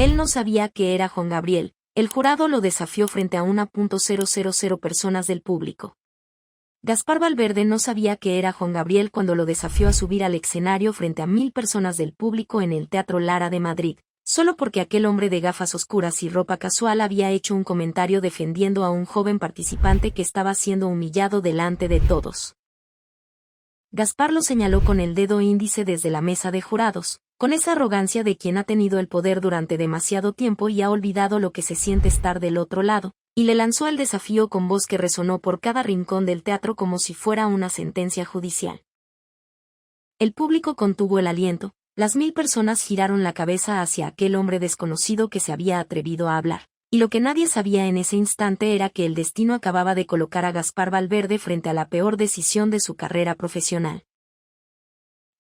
Él no sabía que era Juan Gabriel. El jurado lo desafió frente a 1.000 personas del público. Gaspar Valverde no sabía que era Juan Gabriel cuando lo desafió a subir al escenario frente a 1000 personas del público en el Teatro Lara de Madrid, solo porque aquel hombre de gafas oscuras y ropa casual había hecho un comentario defendiendo a un joven participante que estaba siendo humillado delante de todos. Gaspar lo señaló con el dedo índice desde la mesa de jurados, con esa arrogancia de quien ha tenido el poder durante demasiado tiempo y ha olvidado lo que se siente estar del otro lado, y le lanzó el desafío con voz que resonó por cada rincón del teatro como si fuera una sentencia judicial. El público contuvo el aliento, las 1000 personas giraron la cabeza hacia aquel hombre desconocido que se había atrevido a hablar, y lo que nadie sabía en ese instante era que el destino acababa de colocar a Gaspar Valverde frente a la peor decisión de su carrera profesional.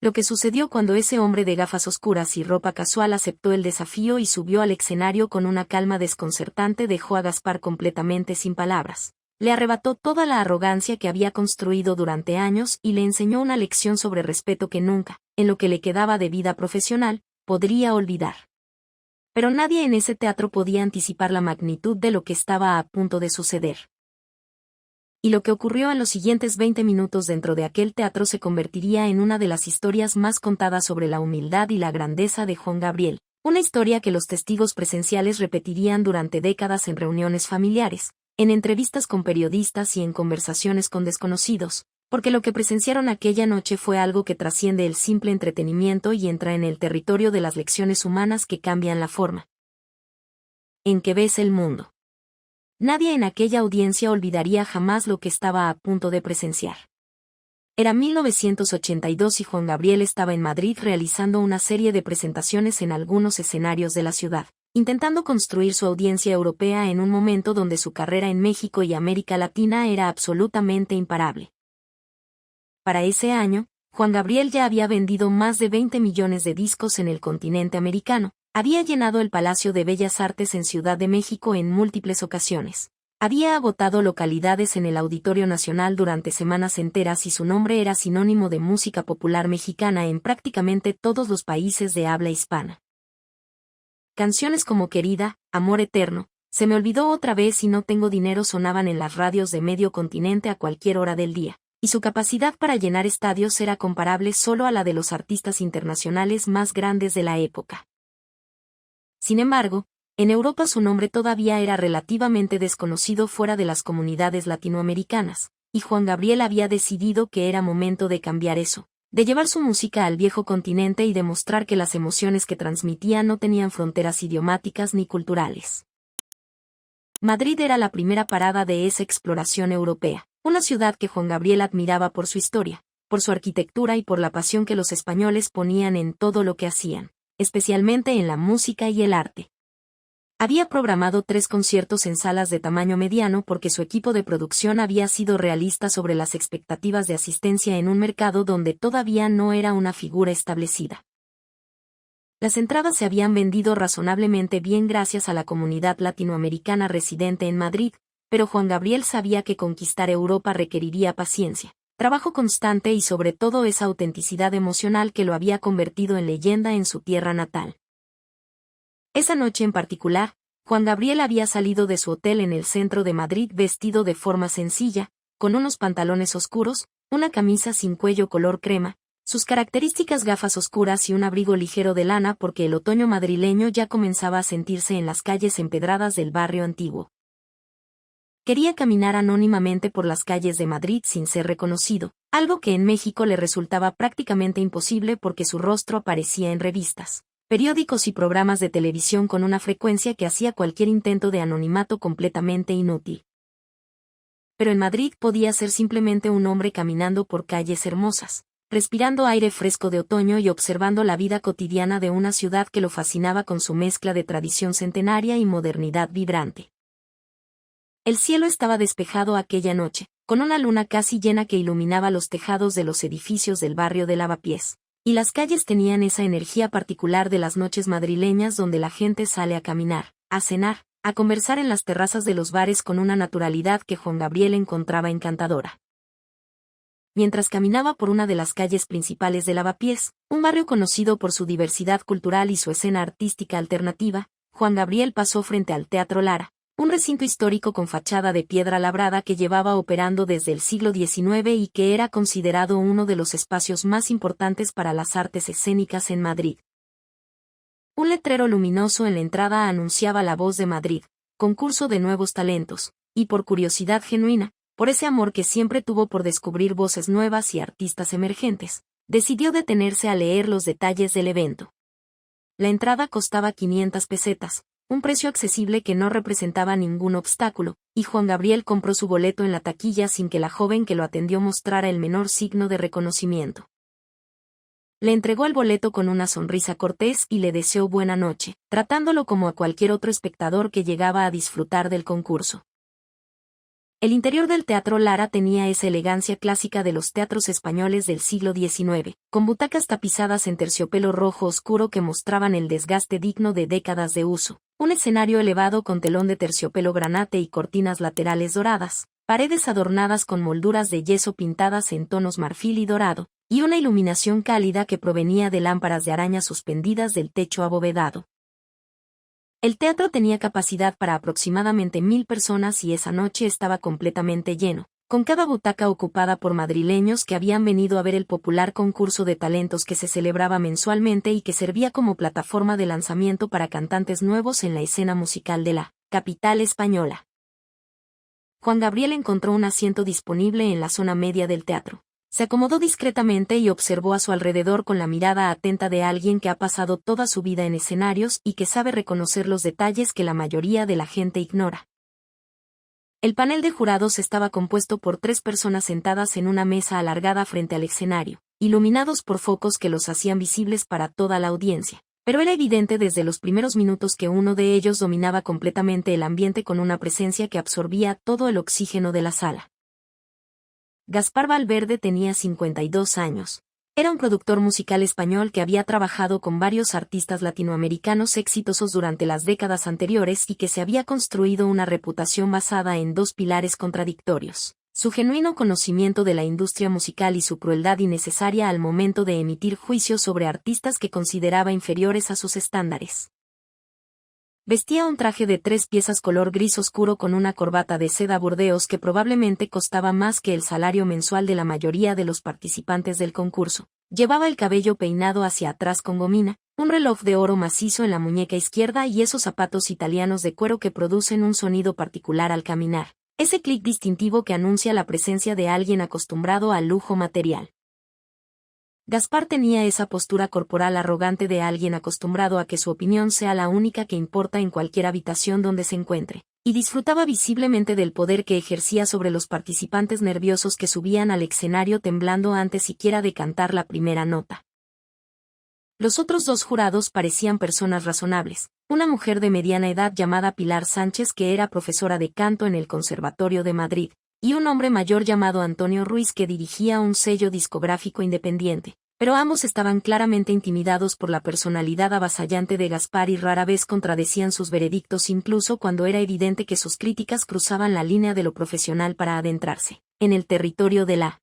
Lo que sucedió cuando ese hombre de gafas oscuras y ropa casual aceptó el desafío y subió al escenario con una calma desconcertante dejó a Gaspar completamente sin palabras. Le arrebató toda la arrogancia que había construido durante años y le enseñó una lección sobre respeto que nunca, en lo que le quedaba de vida profesional, podría olvidar. Pero nadie en ese teatro podía anticipar la magnitud de lo que estaba a punto de suceder. Y lo que ocurrió en los siguientes 20 minutos dentro de aquel teatro se convertiría en una de las historias más contadas sobre la humildad y la grandeza de Juan Gabriel, una historia que los testigos presenciales repetirían durante décadas en reuniones familiares, en entrevistas con periodistas y en conversaciones con desconocidos, porque lo que presenciaron aquella noche fue algo que trasciende el simple entretenimiento y entra en el territorio de las lecciones humanas que cambian la forma en que ves el mundo. Nadie en aquella audiencia olvidaría jamás lo que estaba a punto de presenciar. Era 1982 y Juan Gabriel estaba en Madrid realizando una serie de presentaciones en algunos escenarios de la ciudad, intentando construir su audiencia europea en un momento donde su carrera en México y América Latina era absolutamente imparable. Para ese año, Juan Gabriel ya había vendido más de 20 millones de discos en el continente americano. Había llenado el Palacio de Bellas Artes en Ciudad de México en múltiples ocasiones. Había agotado localidades en el Auditorio Nacional durante semanas enteras y su nombre era sinónimo de música popular mexicana en prácticamente todos los países de habla hispana. Canciones como Querida, Amor Eterno, Se me olvidó otra vez y No tengo dinero sonaban en las radios de medio continente a cualquier hora del día, y su capacidad para llenar estadios era comparable solo a la de los artistas internacionales más grandes de la época. Sin embargo, en Europa su nombre todavía era relativamente desconocido fuera de las comunidades latinoamericanas, y Juan Gabriel había decidido que era momento de cambiar eso, de llevar su música al viejo continente y demostrar que las emociones que transmitía no tenían fronteras idiomáticas ni culturales. Madrid era la primera parada de esa exploración europea, una ciudad que Juan Gabriel admiraba por su historia, por su arquitectura y por la pasión que los españoles ponían en todo lo que hacían, especialmente en la música y el arte. Había programado 3 conciertos en salas de tamaño mediano porque su equipo de producción había sido realista sobre las expectativas de asistencia en un mercado donde todavía no era una figura establecida. Las entradas se habían vendido razonablemente bien gracias a la comunidad latinoamericana residente en Madrid, pero Juan Gabriel sabía que conquistar Europa requeriría paciencia, trabajo constante y sobre todo esa autenticidad emocional que lo había convertido en leyenda en su tierra natal. Esa noche en particular, Juan Gabriel había salido de su hotel en el centro de Madrid vestido de forma sencilla, con unos pantalones oscuros, una camisa sin cuello color crema, sus características gafas oscuras y un abrigo ligero de lana porque el otoño madrileño ya comenzaba a sentirse en las calles empedradas del barrio antiguo. Quería caminar anónimamente por las calles de Madrid sin ser reconocido, algo que en México le resultaba prácticamente imposible porque su rostro aparecía en revistas, periódicos y programas de televisión con una frecuencia que hacía cualquier intento de anonimato completamente inútil. Pero en Madrid podía ser simplemente un hombre caminando por calles hermosas, respirando aire fresco de otoño y observando la vida cotidiana de una ciudad que lo fascinaba con su mezcla de tradición centenaria y modernidad vibrante. El cielo estaba despejado aquella noche, con una luna casi llena que iluminaba los tejados de los edificios del barrio de Lavapiés, y las calles tenían esa energía particular de las noches madrileñas donde la gente sale a caminar, a cenar, a conversar en las terrazas de los bares con una naturalidad que Juan Gabriel encontraba encantadora. Mientras caminaba por una de las calles principales de Lavapiés, un barrio conocido por su diversidad cultural y su escena artística alternativa, Juan Gabriel pasó frente al Teatro Lara, un recinto histórico con fachada de piedra labrada que llevaba operando desde el siglo XIX y que era considerado uno de los espacios más importantes para las artes escénicas en Madrid. Un letrero luminoso en la entrada anunciaba La Voz de Madrid, concurso de nuevos talentos, y por curiosidad genuina, por ese amor que siempre tuvo por descubrir voces nuevas y artistas emergentes, decidió detenerse a leer los detalles del evento. La entrada costaba 500 pesetas, un precio accesible que no representaba ningún obstáculo, y Juan Gabriel compró su boleto en la taquilla sin que la joven que lo atendió mostrara el menor signo de reconocimiento. Le entregó el boleto con una sonrisa cortés y le deseó buena noche, tratándolo como a cualquier otro espectador que llegaba a disfrutar del concurso. El interior del Teatro Lara tenía esa elegancia clásica de los teatros españoles del siglo XIX, con butacas tapizadas en terciopelo rojo oscuro que mostraban el desgaste digno de décadas de uso, un escenario elevado con telón de terciopelo granate y cortinas laterales doradas, paredes adornadas con molduras de yeso pintadas en tonos marfil y dorado, y una iluminación cálida que provenía de lámparas de araña suspendidas del techo abovedado. El teatro tenía capacidad para aproximadamente 1000 personas y esa noche estaba completamente lleno, con cada butaca ocupada por madrileños que habían venido a ver el popular concurso de talentos que se celebraba mensualmente y que servía como plataforma de lanzamiento para cantantes nuevos en la escena musical de la capital española. Juan Gabriel encontró un asiento disponible en la zona media del teatro. Se acomodó discretamente y observó a su alrededor con la mirada atenta de alguien que ha pasado toda su vida en escenarios y que sabe reconocer los detalles que la mayoría de la gente ignora. El panel de jurados estaba compuesto por 3 personas sentadas en una mesa alargada frente al escenario, iluminados por focos que los hacían visibles para toda la audiencia. Pero era evidente desde los primeros minutos que uno de ellos dominaba completamente el ambiente con una presencia que absorbía todo el oxígeno de la sala. Gaspar Valverde tenía 52 años. Era un productor musical español que había trabajado con varios artistas latinoamericanos exitosos durante las décadas anteriores y que se había construido una reputación basada en 2 pilares contradictorios: su genuino conocimiento de la industria musical y su crueldad innecesaria al momento de emitir juicios sobre artistas que consideraba inferiores a sus estándares. Vestía un traje de 3 piezas color gris oscuro con una corbata de seda burdeos que probablemente costaba más que el salario mensual de la mayoría de los participantes del concurso. Llevaba el cabello peinado hacia atrás con gomina, un reloj de oro macizo en la muñeca izquierda y esos zapatos italianos de cuero que producen un sonido particular al caminar. Ese clic distintivo que anuncia la presencia de alguien acostumbrado al lujo material. Gaspar tenía esa postura corporal arrogante de alguien acostumbrado a que su opinión sea la única que importa en cualquier habitación donde se encuentre, y disfrutaba visiblemente del poder que ejercía sobre los participantes nerviosos que subían al escenario temblando antes siquiera de cantar la primera nota. Los otros 2 jurados parecían personas razonables, una mujer de mediana edad llamada Pilar Sánchez que era profesora de canto en el Conservatorio de Madrid, y un hombre mayor llamado Antonio Ruiz que dirigía un sello discográfico independiente, pero ambos estaban claramente intimidados por la personalidad avasallante de Gaspar y rara vez contradecían sus veredictos incluso cuando era evidente que sus críticas cruzaban la línea de lo profesional para adentrarse en el territorio de la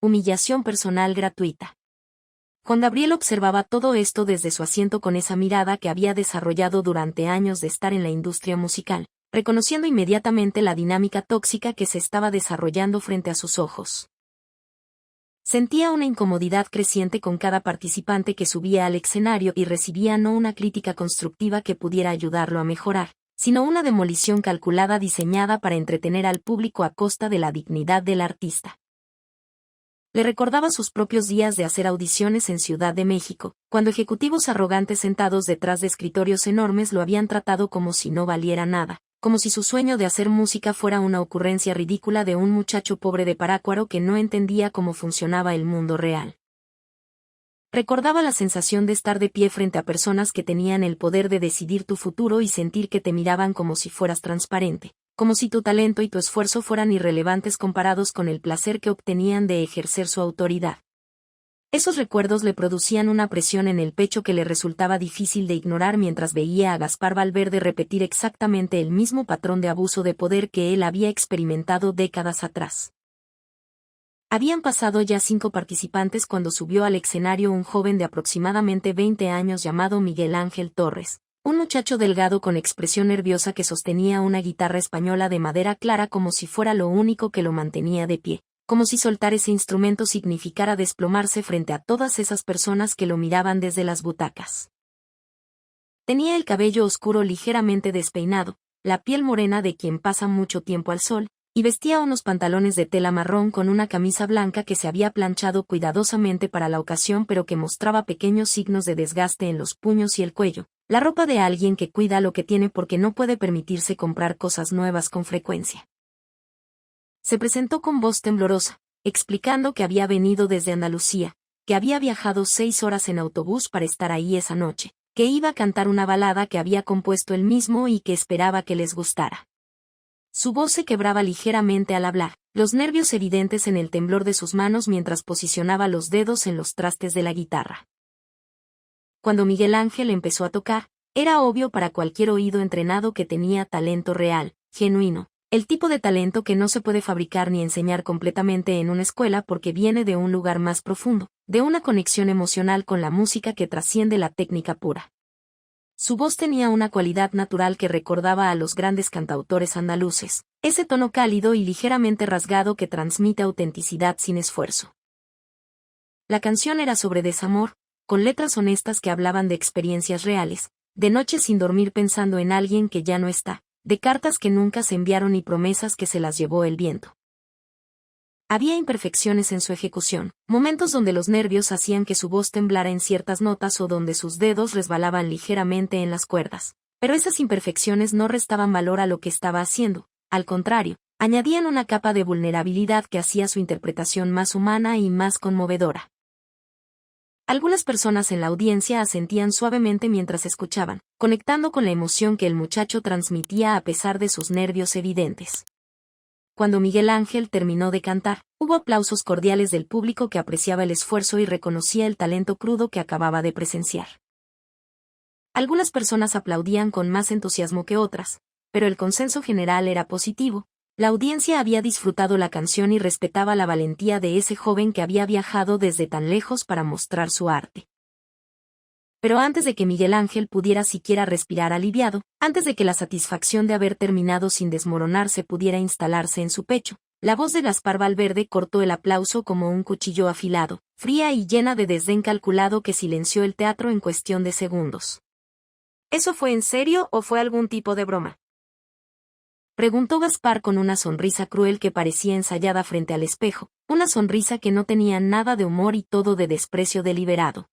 humillación personal gratuita. Juan Gabriel observaba todo esto desde su asiento con esa mirada que había desarrollado durante años de estar en la industria musical, reconociendo inmediatamente la dinámica tóxica que se estaba desarrollando frente a sus ojos. Sentía una incomodidad creciente con cada participante que subía al escenario y recibía no una crítica constructiva que pudiera ayudarlo a mejorar, sino una demolición calculada diseñada para entretener al público a costa de la dignidad del artista. Le recordaba sus propios días de hacer audiciones en Ciudad de México, cuando ejecutivos arrogantes sentados detrás de escritorios enormes lo habían tratado como si no valiera nada, como si su sueño de hacer música fuera una ocurrencia ridícula de un muchacho pobre de Parácuaro que no entendía cómo funcionaba el mundo real. Recordaba la sensación de estar de pie frente a personas que tenían el poder de decidir tu futuro y sentir que te miraban como si fueras transparente, como si tu talento y tu esfuerzo fueran irrelevantes comparados con el placer que obtenían de ejercer su autoridad. Esos recuerdos le producían una presión en el pecho que le resultaba difícil de ignorar mientras veía a Gaspar Valverde repetir exactamente el mismo patrón de abuso de poder que él había experimentado décadas atrás. Habían pasado ya 5 participantes cuando subió al escenario un joven de aproximadamente 20 años llamado Miguel Ángel Torres, Un muchacho delgado con expresión nerviosa que sostenía una guitarra española de madera clara como si fuera lo único que lo mantenía de pie, como si soltar ese instrumento significara desplomarse frente a todas esas personas que lo miraban desde las butacas. Tenía el cabello oscuro ligeramente despeinado, la piel morena de quien pasa mucho tiempo al sol, y vestía unos pantalones de tela marrón con una camisa blanca que se había planchado cuidadosamente para la ocasión pero que mostraba pequeños signos de desgaste en los puños y el cuello, la ropa de alguien que cuida lo que tiene porque no puede permitirse comprar cosas nuevas con frecuencia. Se presentó con voz temblorosa, explicando que había venido desde Andalucía, que había viajado 6 horas en autobús para estar ahí esa noche, que iba a cantar una balada que había compuesto él mismo y que esperaba que les gustara. Su voz se quebraba ligeramente al hablar, los nervios evidentes en el temblor de sus manos mientras posicionaba los dedos en los trastes de la guitarra. Cuando Miguel Ángel empezó a tocar, era obvio para cualquier oído entrenado que tenía talento real, genuino, el tipo de talento que no se puede fabricar ni enseñar completamente en una escuela porque viene de un lugar más profundo, de una conexión emocional con la música que trasciende la técnica pura. Su voz tenía una cualidad natural que recordaba a los grandes cantautores andaluces, ese tono cálido y ligeramente rasgado que transmite autenticidad sin esfuerzo. La canción era sobre desamor, con letras honestas que hablaban de experiencias reales, de noches sin dormir pensando en alguien que ya no está, de cartas que nunca se enviaron y promesas que se las llevó el viento. Había imperfecciones en su ejecución, momentos donde los nervios hacían que su voz temblara en ciertas notas o donde sus dedos resbalaban ligeramente en las cuerdas, pero esas imperfecciones no restaban valor a lo que estaba haciendo, al contrario, añadían una capa de vulnerabilidad que hacía su interpretación más humana y más conmovedora. Algunas personas en la audiencia asentían suavemente mientras escuchaban, conectando con la emoción que el muchacho transmitía a pesar de sus nervios evidentes. Cuando Miguel Ángel terminó de cantar, hubo aplausos cordiales del público que apreciaba el esfuerzo y reconocía el talento crudo que acababa de presenciar. Algunas personas aplaudían con más entusiasmo que otras, pero el consenso general era positivo. La audiencia había disfrutado la canción y respetaba la valentía de ese joven que había viajado desde tan lejos para mostrar su arte. Pero antes de que Miguel Ángel pudiera siquiera respirar aliviado, antes de que la satisfacción de haber terminado sin desmoronarse pudiera instalarse en su pecho, la voz de Gaspar Valverde cortó el aplauso como un cuchillo afilado, fría y llena de desdén calculado que silenció el teatro en cuestión de segundos. ¿Eso fue en serio o fue algún tipo de broma?, preguntó Gaspar con una sonrisa cruel que parecía ensayada frente al espejo, una sonrisa que no tenía nada de humor y todo de desprecio deliberado.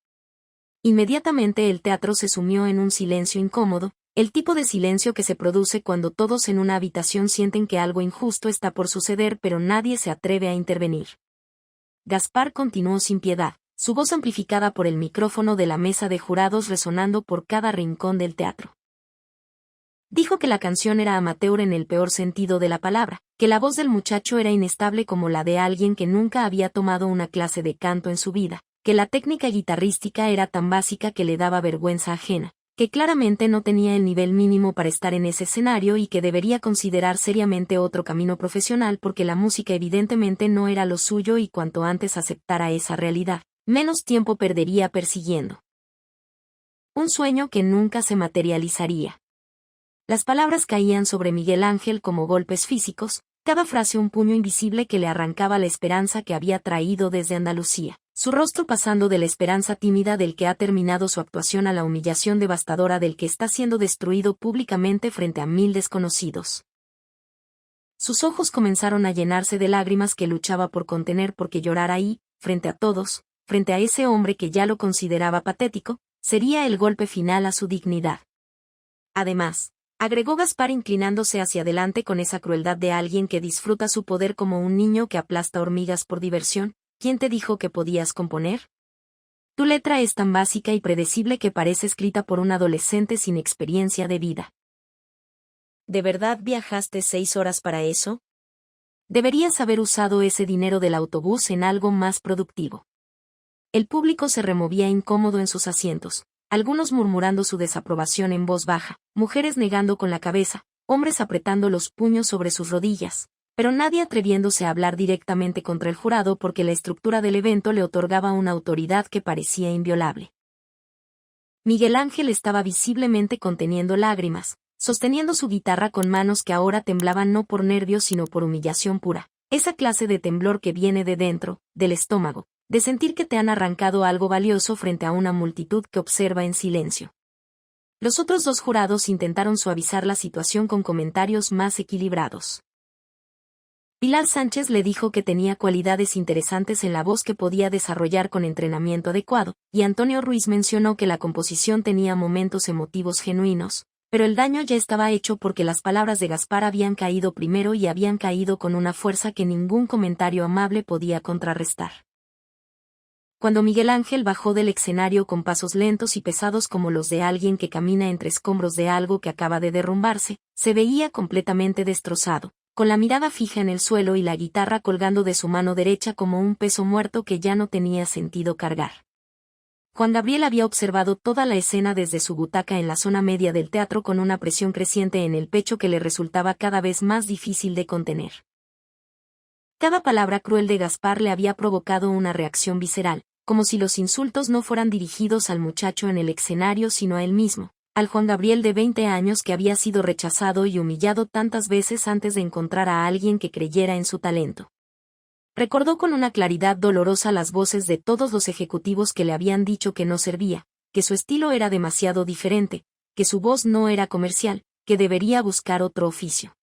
Inmediatamente el teatro se sumió en un silencio incómodo, el tipo de silencio que se produce cuando todos en una habitación sienten que algo injusto está por suceder pero nadie se atreve a intervenir. Gaspar continuó sin piedad, su voz amplificada por el micrófono de la mesa de jurados resonando por cada rincón del teatro. Dijo que la canción era amateur en el peor sentido de la palabra, que la voz del muchacho era inestable como la de alguien que nunca había tomado una clase de canto en su vida, que la técnica guitarrística era tan básica que le daba vergüenza ajena, que claramente no tenía el nivel mínimo para estar en ese escenario y que debería considerar seriamente otro camino profesional porque la música evidentemente no era lo suyo y cuanto antes aceptara esa realidad, menos tiempo perdería persiguiendo un sueño que nunca se materializaría. Las palabras caían sobre Miguel Ángel como golpes físicos, cada frase un puño invisible que le arrancaba la esperanza que había traído desde Andalucía, su rostro pasando de la esperanza tímida del que ha terminado su actuación a la humillación devastadora del que está siendo destruido públicamente frente a 1000 desconocidos. Sus ojos comenzaron a llenarse de lágrimas que luchaba por contener porque llorar ahí, frente a todos, frente a ese hombre que ya lo consideraba patético, sería el golpe final a su dignidad. Además, agregó Gaspar inclinándose hacia adelante con esa crueldad de alguien que disfruta su poder como un niño que aplasta hormigas por diversión, ¿quién te dijo que podías componer? Tu letra es tan básica y predecible que parece escrita por un adolescente sin experiencia de vida. ¿De verdad viajaste 6 horas para eso? Deberías haber usado ese dinero del autobús en algo más productivo. El público se removía incómodo en sus asientos, algunos murmurando su desaprobación en voz baja, mujeres negando con la cabeza, hombres apretando los puños sobre sus rodillas, pero nadie atreviéndose a hablar directamente contra el jurado porque la estructura del evento le otorgaba una autoridad que parecía inviolable. Miguel Ángel estaba visiblemente conteniendo lágrimas, sosteniendo su guitarra con manos que ahora temblaban no por nervios sino por humillación pura. Esa clase de temblor que viene de dentro, del estómago, de sentir que te han arrancado algo valioso frente a una multitud que observa en silencio. Los otros dos jurados intentaron suavizar la situación con comentarios más equilibrados. Pilar Sánchez le dijo que tenía cualidades interesantes en la voz que podía desarrollar con entrenamiento adecuado, y Antonio Ruiz mencionó que la composición tenía momentos emotivos genuinos, pero el daño ya estaba hecho porque las palabras de Gaspar habían caído primero y habían caído con una fuerza que ningún comentario amable podía contrarrestar. Cuando Miguel Ángel bajó del escenario con pasos lentos y pesados como los de alguien que camina entre escombros de algo que acaba de derrumbarse, se veía completamente destrozado, con la mirada fija en el suelo y la guitarra colgando de su mano derecha como un peso muerto que ya no tenía sentido cargar. Juan Gabriel había observado toda la escena desde su butaca en la zona media del teatro con una presión creciente en el pecho que le resultaba cada vez más difícil de contener. Cada palabra cruel de Gaspar le había provocado una reacción visceral, como si los insultos no fueran dirigidos al muchacho en el escenario sino a él mismo, al Juan Gabriel de 20 años que había sido rechazado y humillado tantas veces antes de encontrar a alguien que creyera en su talento. Recordó con una claridad dolorosa las voces de todos los ejecutivos que le habían dicho que no servía, que su estilo era demasiado diferente, que su voz no era comercial, que debería buscar otro oficio.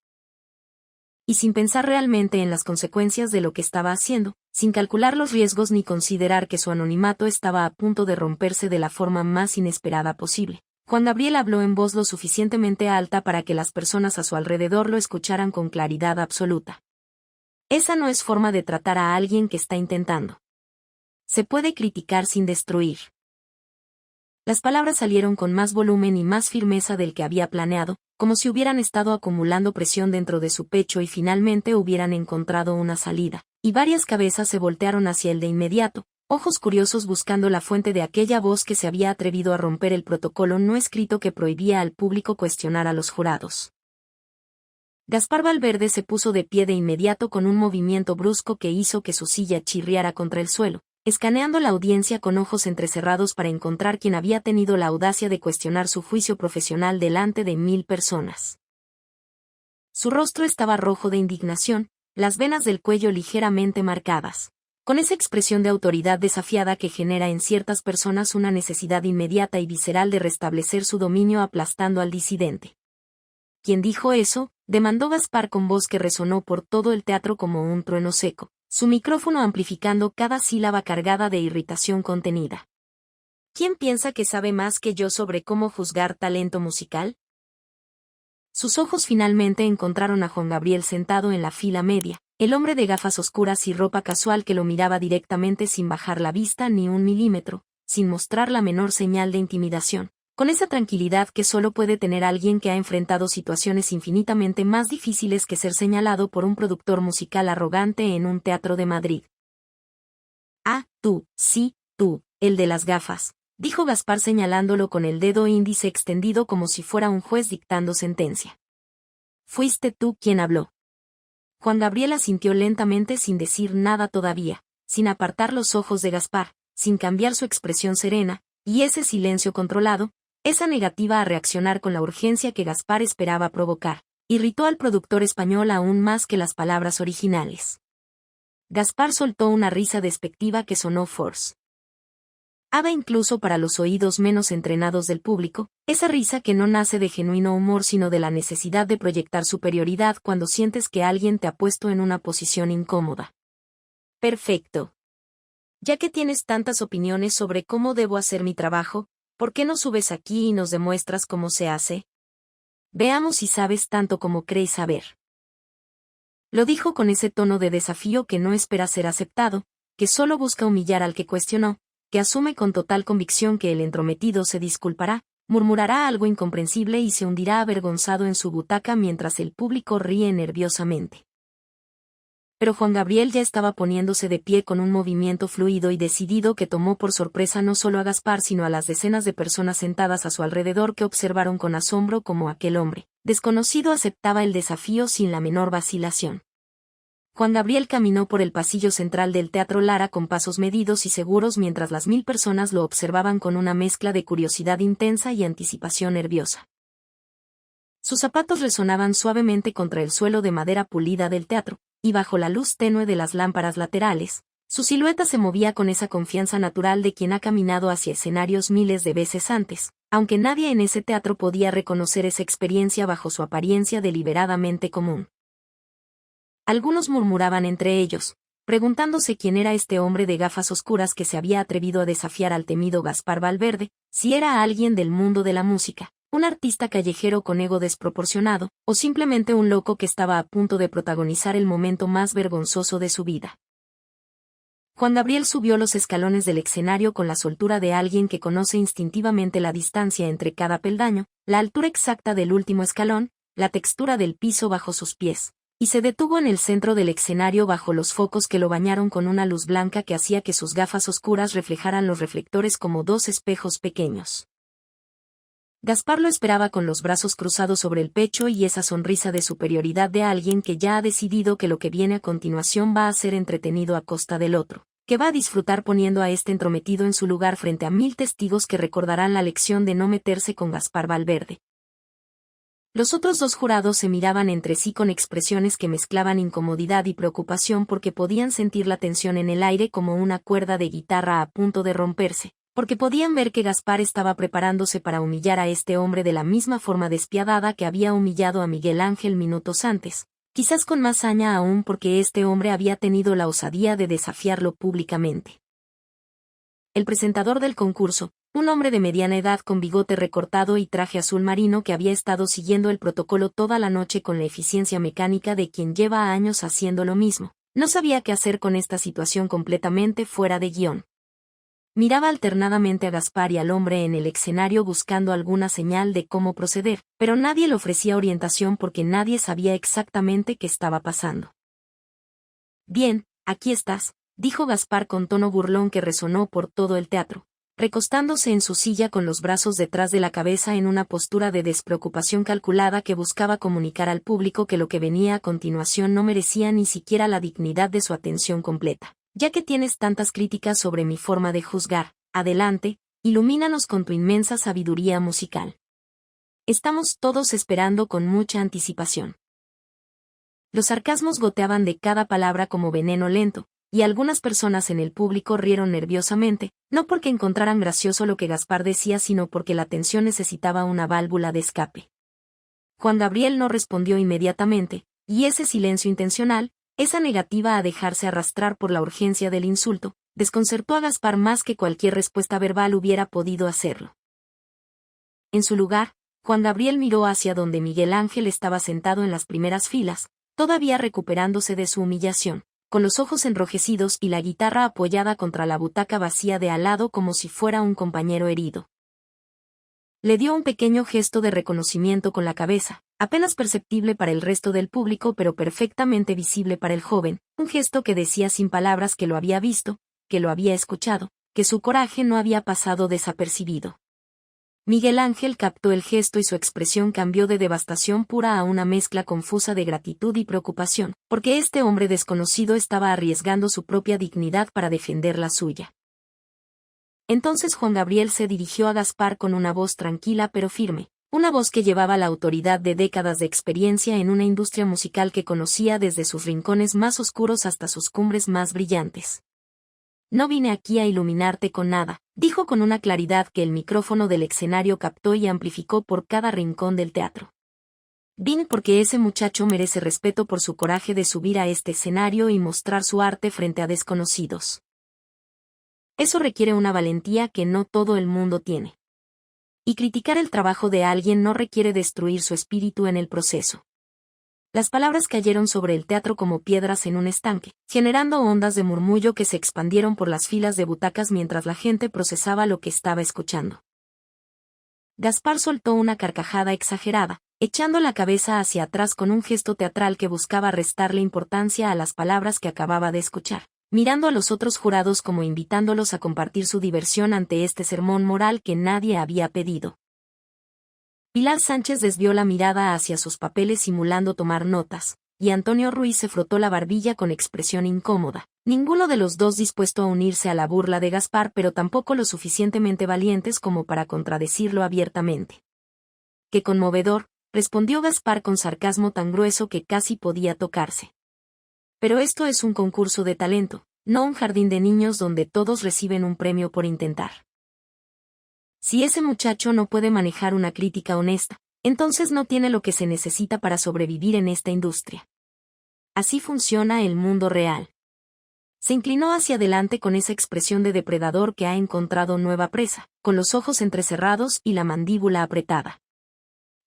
Y sin pensar realmente en las consecuencias de lo que estaba haciendo, sin calcular los riesgos ni considerar que su anonimato estaba a punto de romperse de la forma más inesperada posible, Juan Gabriel habló en voz lo suficientemente alta para que las personas a su alrededor lo escucharan con claridad absoluta. Esa no es forma de tratar a alguien que está intentando. Se puede criticar sin destruir. Las palabras salieron con más volumen y más firmeza del que había planeado, como si hubieran estado acumulando presión dentro de su pecho y finalmente hubieran encontrado una salida, y varias cabezas se voltearon hacia él de inmediato, ojos curiosos buscando la fuente de aquella voz que se había atrevido a romper el protocolo no escrito que prohibía al público cuestionar a los jurados. Gaspar Valverde se puso de pie de inmediato con un movimiento brusco que hizo que su silla chirriara contra el suelo, escaneando la audiencia con ojos entrecerrados para encontrar quién había tenido la audacia de cuestionar su juicio profesional delante de 1000 personas. Su rostro estaba rojo de indignación, las venas del cuello ligeramente marcadas, con esa expresión de autoridad desafiada que genera en ciertas personas una necesidad inmediata y visceral de restablecer su dominio aplastando al disidente. ¿Quién dijo eso?, demandó Gaspar con voz que resonó por todo el teatro como un trueno seco, su micrófono amplificando cada sílaba cargada de irritación contenida. ¿Quién piensa que sabe más que yo sobre cómo juzgar talento musical? Sus ojos finalmente encontraron a Juan Gabriel sentado en la fila media, el hombre de gafas oscuras y ropa casual que lo miraba directamente sin bajar la vista ni un milímetro, sin mostrar la menor señal de intimidación, con esa tranquilidad que solo puede tener alguien que ha enfrentado situaciones infinitamente más difíciles que ser señalado por un productor musical arrogante en un teatro de Madrid. Ah, tú, sí, tú, el de las gafas, dijo Gaspar señalándolo con el dedo índice extendido como si fuera un juez dictando sentencia. Fuiste tú quien habló. Juan Gabriel asintió lentamente sin decir nada todavía, sin apartar los ojos de Gaspar, sin cambiar su expresión serena, y ese silencio controlado, esa negativa a reaccionar con la urgencia que Gaspar esperaba provocar, irritó al productor español aún más que las palabras originales. Gaspar soltó una risa despectiva que sonó force. Incluso para los oídos menos entrenados del público, esa risa que no nace de genuino humor sino de la necesidad de proyectar superioridad cuando sientes que alguien te ha puesto en una posición incómoda. Perfecto. Ya que tienes tantas opiniones sobre cómo debo hacer mi trabajo, ¿por qué no subes aquí y nos demuestras cómo se hace? Veamos si sabes tanto como crees saber. Lo dijo con ese tono de desafío que no espera ser aceptado, que solo busca humillar al que cuestionó, que asume con total convicción que el entrometido se disculpará, murmurará algo incomprensible y se hundirá avergonzado en su butaca mientras el público ríe nerviosamente. Pero Juan Gabriel ya estaba poniéndose de pie con un movimiento fluido y decidido que tomó por sorpresa no solo a Gaspar sino a las decenas de personas sentadas a su alrededor que observaron con asombro cómo aquel hombre, desconocido, aceptaba el desafío sin la menor vacilación. Juan Gabriel caminó por el pasillo central del Teatro Lara con pasos medidos y seguros mientras las 1000 personas lo observaban con una mezcla de curiosidad intensa y anticipación nerviosa. Sus zapatos resonaban suavemente contra el suelo de madera pulida del teatro, y bajo la luz tenue de las lámparas laterales, su silueta se movía con esa confianza natural de quien ha caminado hacia escenarios miles de veces antes, aunque nadie en ese teatro podía reconocer esa experiencia bajo su apariencia deliberadamente común. Algunos murmuraban entre ellos, preguntándose quién era este hombre de gafas oscuras que se había atrevido a desafiar al temido Gaspar Valverde, si era alguien del mundo de la música, un artista callejero con ego desproporcionado, o simplemente un loco que estaba a punto de protagonizar el momento más vergonzoso de su vida. Juan Gabriel subió los escalones del escenario con la soltura de alguien que conoce instintivamente la distancia entre cada peldaño, la altura exacta del último escalón, la textura del piso bajo sus pies, y se detuvo en el centro del escenario bajo los focos que lo bañaron con una luz blanca que hacía que sus gafas oscuras reflejaran los reflectores como dos espejos pequeños. Gaspar lo esperaba con los brazos cruzados sobre el pecho y esa sonrisa de superioridad de alguien que ya ha decidido que lo que viene a continuación va a ser entretenido a costa del otro, que va a disfrutar poniendo a este entrometido en su lugar frente a 1000 testigos que recordarán la lección de no meterse con Gaspar Valverde. Los otros dos jurados se miraban entre sí con expresiones que mezclaban incomodidad y preocupación porque podían sentir la tensión en el aire como una cuerda de guitarra a punto de romperse, porque podían ver que Gaspar estaba preparándose para humillar a este hombre de la misma forma despiadada que había humillado a Miguel Ángel minutos antes, quizás con más saña aún porque este hombre había tenido la osadía de desafiarlo públicamente. El presentador del concurso, un hombre de mediana edad con bigote recortado y traje azul marino que había estado siguiendo el protocolo toda la noche con la eficiencia mecánica de quien lleva años haciendo lo mismo, no sabía qué hacer con esta situación completamente fuera de guión. Miraba alternadamente a Gaspar y al hombre en el escenario buscando alguna señal de cómo proceder, pero nadie le ofrecía orientación porque nadie sabía exactamente qué estaba pasando. «Bien, aquí estás», dijo Gaspar con tono burlón que resonó por todo el teatro, recostándose en su silla con los brazos detrás de la cabeza en una postura de despreocupación calculada que buscaba comunicar al público que lo que venía a continuación no merecía ni siquiera la dignidad de su atención completa. «Ya que tienes tantas críticas sobre mi forma de juzgar, adelante, ilumínanos con tu inmensa sabiduría musical. Estamos todos esperando con mucha anticipación». Los sarcasmos goteaban de cada palabra como veneno lento, y algunas personas en el público rieron nerviosamente, no porque encontraran gracioso lo que Gaspar decía sino porque la tensión necesitaba una válvula de escape. Juan Gabriel no respondió inmediatamente, y ese silencio intencional, esa negativa a dejarse arrastrar por la urgencia del insulto, desconcertó a Gaspar más que cualquier respuesta verbal hubiera podido hacerlo. En su lugar, Juan Gabriel miró hacia donde Miguel Ángel estaba sentado en las primeras filas, todavía recuperándose de su humillación, con los ojos enrojecidos y la guitarra apoyada contra la butaca vacía de al lado como si fuera un compañero herido. Le dio un pequeño gesto de reconocimiento con la cabeza, apenas perceptible para el resto del público pero perfectamente visible para el joven, un gesto que decía sin palabras que lo había visto, que lo había escuchado, que su coraje no había pasado desapercibido. Miguel Ángel captó el gesto y su expresión cambió de devastación pura a una mezcla confusa de gratitud y preocupación, porque este hombre desconocido estaba arriesgando su propia dignidad para defender la suya. Entonces Juan Gabriel se dirigió a Gaspar con una voz tranquila pero firme, una voz que llevaba la autoridad de décadas de experiencia en una industria musical que conocía desde sus rincones más oscuros hasta sus cumbres más brillantes. «No vine aquí a iluminarte con nada», dijo con una claridad que el micrófono del escenario captó y amplificó por cada rincón del teatro. «Vine porque ese muchacho merece respeto por su coraje de subir a este escenario y mostrar su arte frente a desconocidos. Eso requiere una valentía que no todo el mundo tiene. Y criticar el trabajo de alguien no requiere destruir su espíritu en el proceso». Las palabras cayeron sobre el teatro como piedras en un estanque, generando ondas de murmullo que se expandieron por las filas de butacas mientras la gente procesaba lo que estaba escuchando. Gaspar soltó una carcajada exagerada, echando la cabeza hacia atrás con un gesto teatral que buscaba restarle importancia a las palabras que acababa de escuchar, mirando a los otros jurados como invitándolos a compartir su diversión ante este sermón moral que nadie había pedido. Pilar Sánchez desvió la mirada hacia sus papeles simulando tomar notas, y Antonio Ruiz se frotó la barbilla con expresión incómoda. Ninguno de los dos dispuesto a unirse a la burla de Gaspar, pero tampoco lo suficientemente valientes como para contradecirlo abiertamente. ¡Qué conmovedor!, respondió Gaspar con sarcasmo tan grueso que casi podía tocarse. Pero esto es un concurso de talento, no un jardín de niños donde todos reciben un premio por intentar. Si ese muchacho no puede manejar una crítica honesta, entonces no tiene lo que se necesita para sobrevivir en esta industria. Así funciona el mundo real. Se inclinó hacia adelante con esa expresión de depredador que ha encontrado nueva presa, con los ojos entrecerrados y la mandíbula apretada.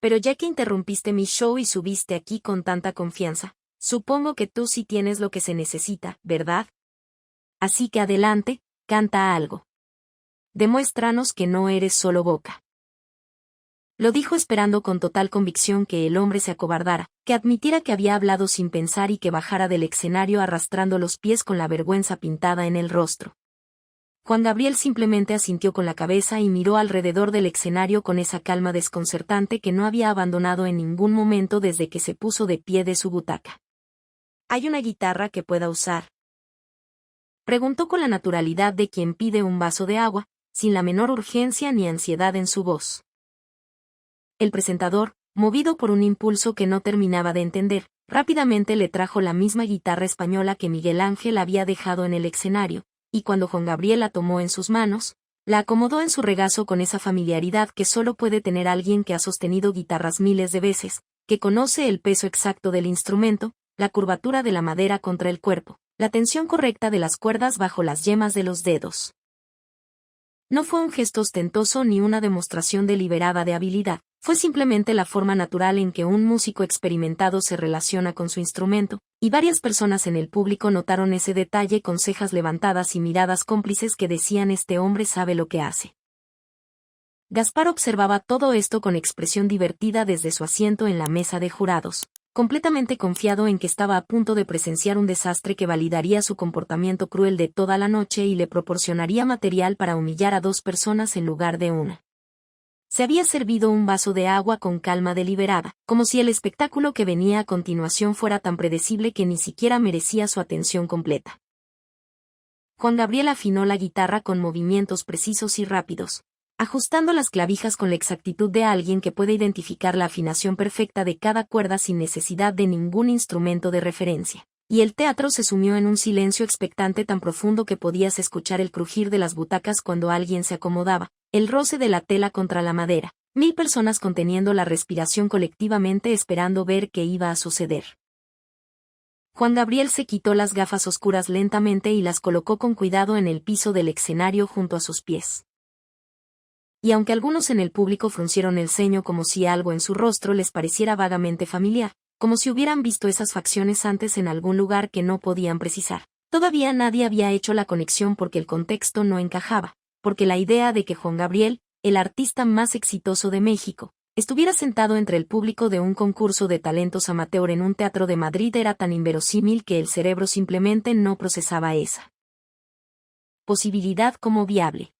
Pero ya que interrumpiste mi show y subiste aquí con tanta confianza, supongo que tú sí tienes lo que se necesita, ¿verdad? Así que adelante, canta algo. Demuéstranos que no eres solo boca. Lo dijo esperando con total convicción que el hombre se acobardara, que admitiera que había hablado sin pensar y que bajara del escenario arrastrando los pies con la vergüenza pintada en el rostro. Juan Gabriel simplemente asintió con la cabeza y miró alrededor del escenario con esa calma desconcertante que no había abandonado en ningún momento desde que se puso de pie de su butaca. ¿Hay una guitarra que pueda usar?, preguntó con la naturalidad de quien pide un vaso de agua, sin la menor urgencia ni ansiedad en su voz. El presentador, movido por un impulso que no terminaba de entender, rápidamente le trajo la misma guitarra española que Miguel Ángel había dejado en el escenario, y cuando Juan Gabriel la tomó en sus manos, la acomodó en su regazo con esa familiaridad que solo puede tener alguien que ha sostenido guitarras miles de veces, que conoce el peso exacto del instrumento, la curvatura de la madera contra el cuerpo, la tensión correcta de las cuerdas bajo las yemas de los dedos. No fue un gesto ostentoso ni una demostración deliberada de habilidad, fue simplemente la forma natural en que un músico experimentado se relaciona con su instrumento, y varias personas en el público notaron ese detalle con cejas levantadas y miradas cómplices que decían: este hombre sabe lo que hace. Gaspar observaba todo esto con expresión divertida desde su asiento en la mesa de jurados, completamente confiado en que estaba a punto de presenciar un desastre que validaría su comportamiento cruel de toda la noche y le proporcionaría material para humillar a dos personas en lugar de una. Se había servido un vaso de agua con calma deliberada, como si el espectáculo que venía a continuación fuera tan predecible que ni siquiera merecía su atención completa. Juan Gabriel afinó la guitarra con movimientos precisos y rápidos, ajustando las clavijas con la exactitud de alguien que puede identificar la afinación perfecta de cada cuerda sin necesidad de ningún instrumento de referencia. Y el teatro se sumió en un silencio expectante tan profundo que podías escuchar el crujir de las butacas cuando alguien se acomodaba, el roce de la tela contra la madera, 1000 personas conteniendo la respiración colectivamente esperando ver qué iba a suceder. Juan Gabriel se quitó las gafas oscuras lentamente y las colocó con cuidado en el piso del escenario junto a sus pies. Y aunque algunos en el público fruncieron el ceño como si algo en su rostro les pareciera vagamente familiar, como si hubieran visto esas facciones antes en algún lugar que no podían precisar, todavía nadie había hecho la conexión porque el contexto no encajaba, porque la idea de que Juan Gabriel, el artista más exitoso de México, estuviera sentado entre el público de un concurso de talentos amateur en un teatro de Madrid era tan inverosímil que el cerebro simplemente no procesaba esa posibilidad como viable.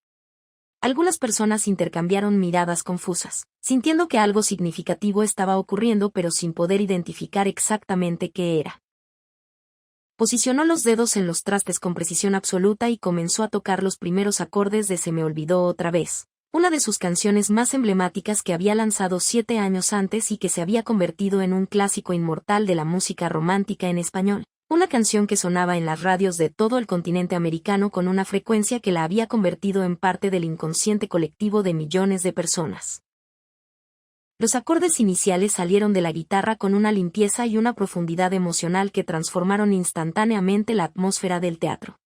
Algunas personas intercambiaron miradas confusas, sintiendo que algo significativo estaba ocurriendo pero sin poder identificar exactamente qué era. Posicionó los dedos en los trastes con precisión absoluta y comenzó a tocar los primeros acordes de Se me olvidó otra vez, una de sus canciones más emblemáticas que había lanzado 7 años antes y que se había convertido en un clásico inmortal de la música romántica en español. Una canción que sonaba en las radios de todo el continente americano con una frecuencia que la había convertido en parte del inconsciente colectivo de millones de personas. Los acordes iniciales salieron de la guitarra con una limpieza y una profundidad emocional que transformaron instantáneamente la atmósfera del teatro.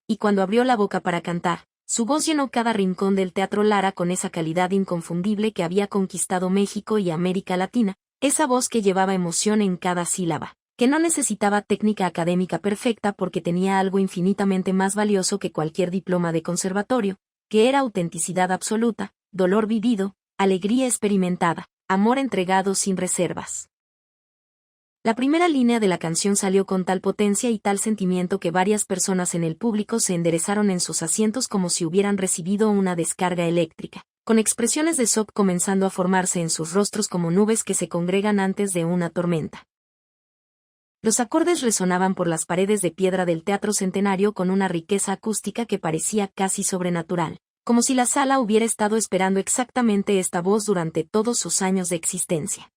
Y cuando abrió la boca para cantar, su voz llenó cada rincón del Teatro Lara con esa calidad inconfundible que había conquistado México y América Latina, esa voz que llevaba emoción en cada sílaba, que no necesitaba técnica académica perfecta porque tenía algo infinitamente más valioso que cualquier diploma de conservatorio, que era autenticidad absoluta, dolor vivido, alegría experimentada, amor entregado sin reservas. La primera línea de la canción salió con tal potencia y tal sentimiento que varias personas en el público se enderezaron en sus asientos como si hubieran recibido una descarga eléctrica, con expresiones de shock comenzando a formarse en sus rostros como nubes que se congregan antes de una tormenta. Los acordes resonaban por las paredes de piedra del Teatro Centenario con una riqueza acústica que parecía casi sobrenatural, como si la sala hubiera estado esperando exactamente esta voz durante todos sus años de existencia.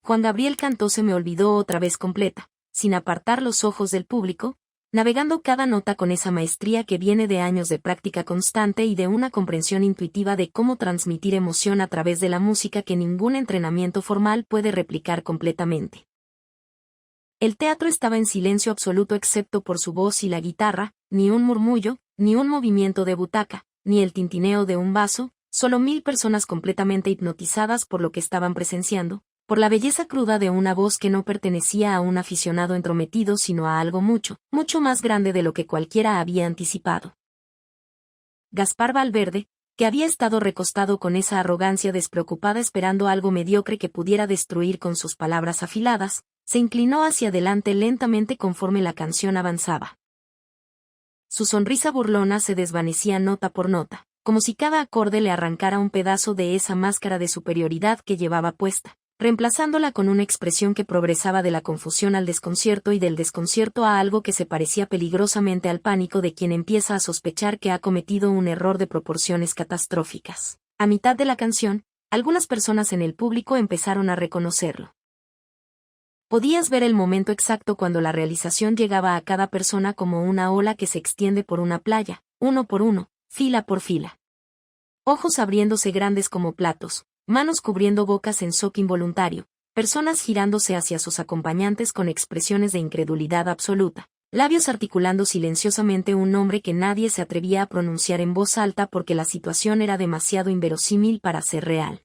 Juan Gabriel cantó Se me olvidó otra vez completa, sin apartar los ojos del público, navegando cada nota con esa maestría que viene de años de práctica constante y de una comprensión intuitiva de cómo transmitir emoción a través de la música que ningún entrenamiento formal puede replicar completamente. El teatro estaba en silencio absoluto excepto por su voz y la guitarra, ni un murmullo, ni un movimiento de butaca, ni el tintineo de un vaso, solo 1000 personas completamente hipnotizadas por lo que estaban presenciando, por la belleza cruda de una voz que no pertenecía a un aficionado entrometido sino a algo mucho, mucho más grande de lo que cualquiera había anticipado. Gaspar Valverde, que había estado recostado con esa arrogancia despreocupada esperando algo mediocre que pudiera destruir con sus palabras afiladas, se inclinó hacia adelante lentamente conforme la canción avanzaba. Su sonrisa burlona se desvanecía nota por nota, como si cada acorde le arrancara un pedazo de esa máscara de superioridad que llevaba puesta, reemplazándola con una expresión que progresaba de la confusión al desconcierto y del desconcierto a algo que se parecía peligrosamente al pánico de quien empieza a sospechar que ha cometido un error de proporciones catastróficas. A mitad de la canción, algunas personas en el público empezaron a reconocerlo. Podías ver el momento exacto cuando la realización llegaba a cada persona como una ola que se extiende por una playa, uno por uno, fila por fila. Ojos abriéndose grandes como platos, manos cubriendo bocas en shock involuntario, personas girándose hacia sus acompañantes con expresiones de incredulidad absoluta, labios articulando silenciosamente un nombre que nadie se atrevía a pronunciar en voz alta porque la situación era demasiado inverosímil para ser real.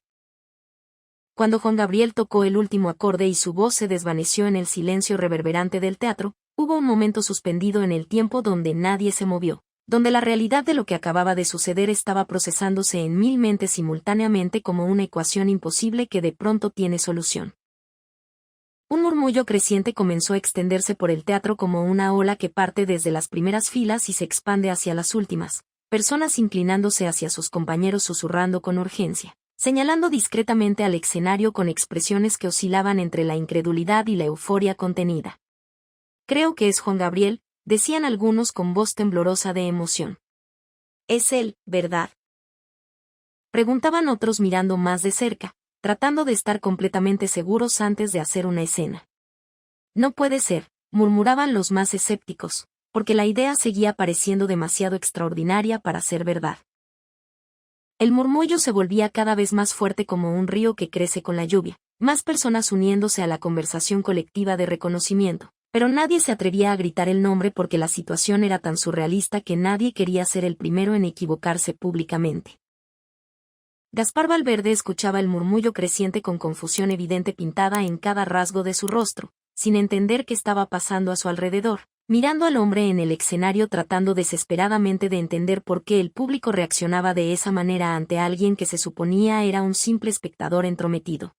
Cuando Juan Gabriel tocó el último acorde y su voz se desvaneció en el silencio reverberante del teatro, hubo un momento suspendido en el tiempo donde nadie se movió, donde la realidad de lo que acababa de suceder estaba procesándose en 1000 mentes simultáneamente como una ecuación imposible que de pronto tiene solución. Un murmullo creciente comenzó a extenderse por el teatro como una ola que parte desde las primeras filas y se expande hacia las últimas, personas inclinándose hacia sus compañeros susurrando con urgencia, señalando discretamente al escenario con expresiones que oscilaban entre la incredulidad y la euforia contenida. Creo que es Juan Gabriel, decían algunos con voz temblorosa de emoción. Es él, ¿verdad? Preguntaban otros mirando más de cerca, tratando de estar completamente seguros antes de hacer una escena. No puede ser, murmuraban los más escépticos, porque la idea seguía pareciendo demasiado extraordinaria para ser verdad. El murmullo se volvía cada vez más fuerte como un río que crece con la lluvia, más personas uniéndose a la conversación colectiva de reconocimiento, pero nadie se atrevía a gritar el nombre porque la situación era tan surrealista que nadie quería ser el primero en equivocarse públicamente. Gaspar Valverde escuchaba el murmullo creciente con confusión evidente pintada en cada rasgo de su rostro, sin entender qué estaba pasando a su alrededor, mirando al hombre en el escenario tratando desesperadamente de entender por qué el público reaccionaba de esa manera ante alguien que se suponía era un simple espectador entrometido.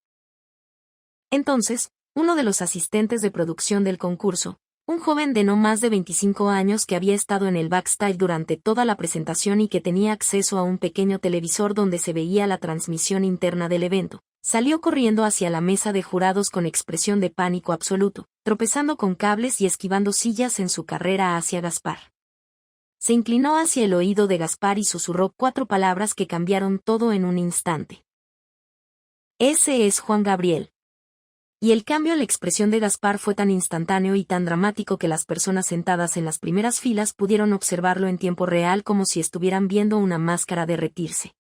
Entonces, uno de los asistentes de producción del concurso, un joven de no más de 25 años que había estado en el backstage durante toda la presentación y que tenía acceso a un pequeño televisor donde se veía la transmisión interna del evento, salió corriendo hacia la mesa de jurados con expresión de pánico absoluto, tropezando con cables y esquivando sillas en su carrera hacia Gaspar. Se inclinó hacia el oído de Gaspar y susurró 4 palabras que cambiaron todo en un instante. Ese es Juan Gabriel. Y el cambio en la expresión de Gaspar fue tan instantáneo y tan dramático que las personas sentadas en las primeras filas pudieron observarlo en tiempo real como si estuvieran viendo una máscara derretirse.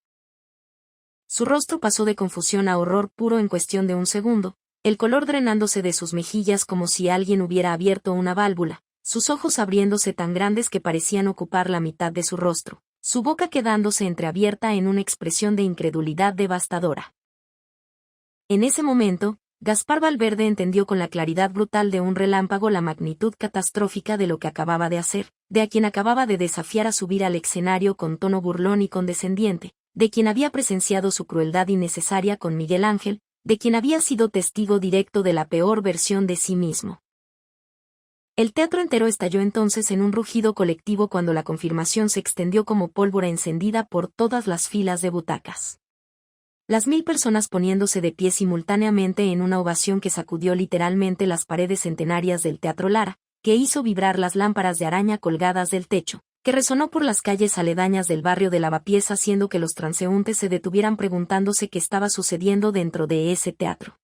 Su rostro pasó de confusión a horror puro en cuestión de un segundo, el color drenándose de sus mejillas como si alguien hubiera abierto una válvula, sus ojos abriéndose tan grandes que parecían ocupar la mitad de su rostro, su boca quedándose entreabierta en una expresión de incredulidad devastadora. En ese momento, Gaspar Valverde entendió con la claridad brutal de un relámpago la magnitud catastrófica de lo que acababa de hacer, de a quien acababa de desafiar a subir al escenario con tono burlón y condescendiente, de quien había presenciado su crueldad innecesaria con Miguel Ángel, de quien había sido testigo directo de la peor versión de sí mismo. El teatro entero estalló entonces en un rugido colectivo cuando la confirmación se extendió como pólvora encendida por todas las filas de butacas. las 1000 personas poniéndose de pie simultáneamente en una ovación que sacudió literalmente las paredes centenarias del Teatro Lara, que hizo vibrar las lámparas de araña colgadas del techo, que resonó por las calles aledañas del barrio de Lavapiés haciendo que los transeúntes se detuvieran preguntándose qué estaba sucediendo dentro de ese teatro.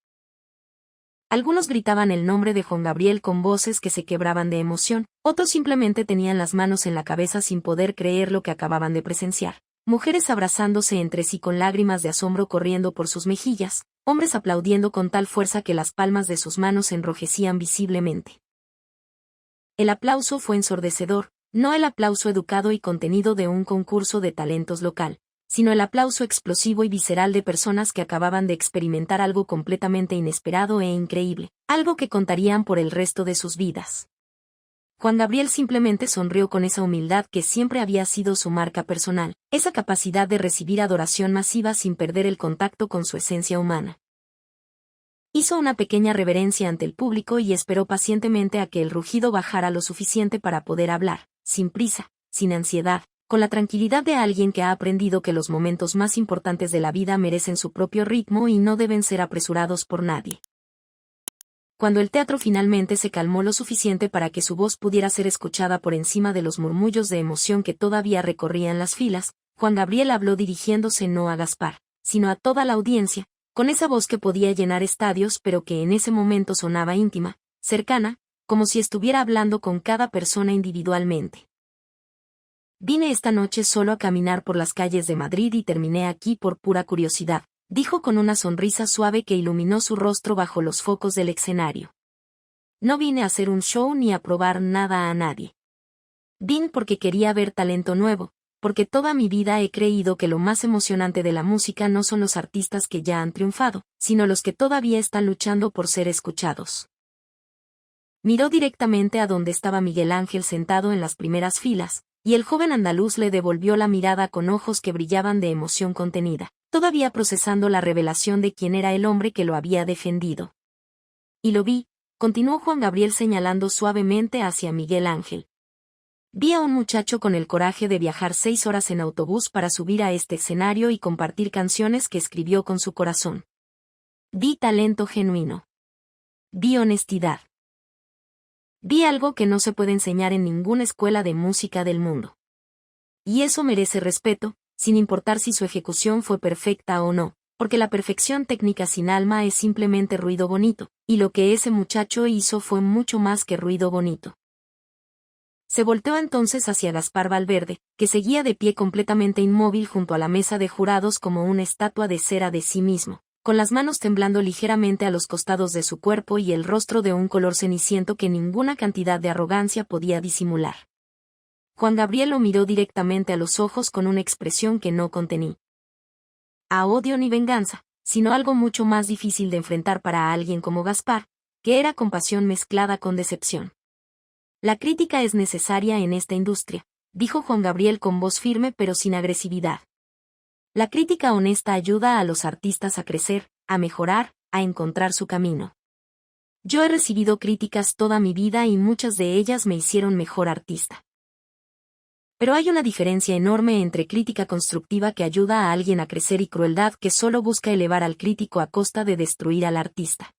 Algunos gritaban el nombre de Juan Gabriel con voces que se quebraban de emoción, otros simplemente tenían las manos en la cabeza sin poder creer lo que acababan de presenciar. Mujeres abrazándose entre sí con lágrimas de asombro corriendo por sus mejillas, hombres aplaudiendo con tal fuerza que las palmas de sus manos se enrojecían visiblemente. El aplauso fue ensordecedor, no el aplauso educado y contenido de un concurso de talentos local, sino el aplauso explosivo y visceral de personas que acababan de experimentar algo completamente inesperado e increíble, algo que contarían por el resto de sus vidas. Juan Gabriel simplemente sonrió con esa humildad que siempre había sido su marca personal, esa capacidad de recibir adoración masiva sin perder el contacto con su esencia humana. Hizo una pequeña reverencia ante el público y esperó pacientemente a que el rugido bajara lo suficiente para poder hablar, sin prisa, sin ansiedad, con la tranquilidad de alguien que ha aprendido que los momentos más importantes de la vida merecen su propio ritmo y no deben ser apresurados por nadie. Cuando el teatro finalmente se calmó lo suficiente para que su voz pudiera ser escuchada por encima de los murmullos de emoción que todavía recorrían las filas, Juan Gabriel habló dirigiéndose no a Gaspar, sino a toda la audiencia, con esa voz que podía llenar estadios pero que en ese momento sonaba íntima, cercana, como si estuviera hablando con cada persona individualmente. Vine esta noche solo a caminar por las calles de Madrid y terminé aquí por pura curiosidad, dijo con una sonrisa suave que iluminó su rostro bajo los focos del escenario. No vine a hacer un show ni a probar nada a nadie. Vine porque quería ver talento nuevo, porque toda mi vida he creído que lo más emocionante de la música no son los artistas que ya han triunfado, sino los que todavía están luchando por ser escuchados. Miró directamente a donde estaba Miguel Ángel sentado en las primeras filas, y el joven andaluz le devolvió la mirada con ojos que brillaban de emoción contenida, todavía procesando la revelación de quién era el hombre que lo había defendido. Y lo vi, continuó Juan Gabriel señalando suavemente hacia Miguel Ángel. Vi a un muchacho con el coraje de viajar 6 horas en autobús para subir a este escenario y compartir canciones que escribió con su corazón. Vi talento genuino. Vi honestidad. Vi algo que no se puede enseñar en ninguna escuela de música del mundo. Y eso merece respeto, sin importar si su ejecución fue perfecta o no, porque la perfección técnica sin alma es simplemente ruido bonito, y lo que ese muchacho hizo fue mucho más que ruido bonito. Se volteó entonces hacia Gaspar Valverde, que seguía de pie completamente inmóvil junto a la mesa de jurados como una estatua de cera de sí mismo, con las manos temblando ligeramente a los costados de su cuerpo y el rostro de un color ceniciento que ninguna cantidad de arrogancia podía disimular. Juan Gabriel lo miró directamente a los ojos con una expresión que no contení. A odio ni venganza, sino algo mucho más difícil de enfrentar para alguien como Gaspar, que era compasión mezclada con decepción. La crítica es necesaria en esta industria, dijo Juan Gabriel con voz firme pero sin agresividad. La crítica honesta ayuda a los artistas a crecer, a mejorar, a encontrar su camino. Yo he recibido críticas toda mi vida y muchas de ellas me hicieron mejor artista. Pero hay una diferencia enorme entre crítica constructiva que ayuda a alguien a crecer y crueldad que solo busca elevar al crítico a costa de destruir al artista.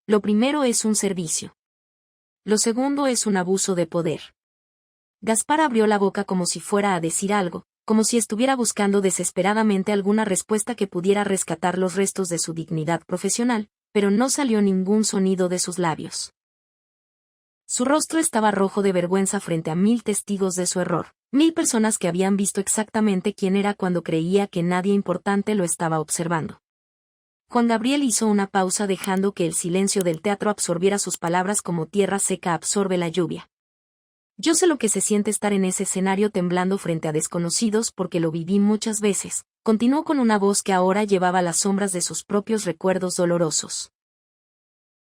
Lo primero es un servicio. Lo segundo es un abuso de poder. Gaspar abrió la boca como si fuera a decir algo, como si estuviera buscando desesperadamente alguna respuesta que pudiera rescatar los restos de su dignidad profesional, pero no salió ningún sonido de sus labios. Su rostro estaba rojo de vergüenza frente a 1000 testigos de su error, 1000 personas que habían visto exactamente quién era cuando creía que nadie importante lo estaba observando. Juan Gabriel hizo una pausa dejando que el silencio del teatro absorbiera sus palabras como tierra seca absorbe la lluvia. Yo sé lo que se siente estar en ese escenario temblando frente a desconocidos porque lo viví muchas veces, continuó con una voz que ahora llevaba las sombras de sus propios recuerdos dolorosos.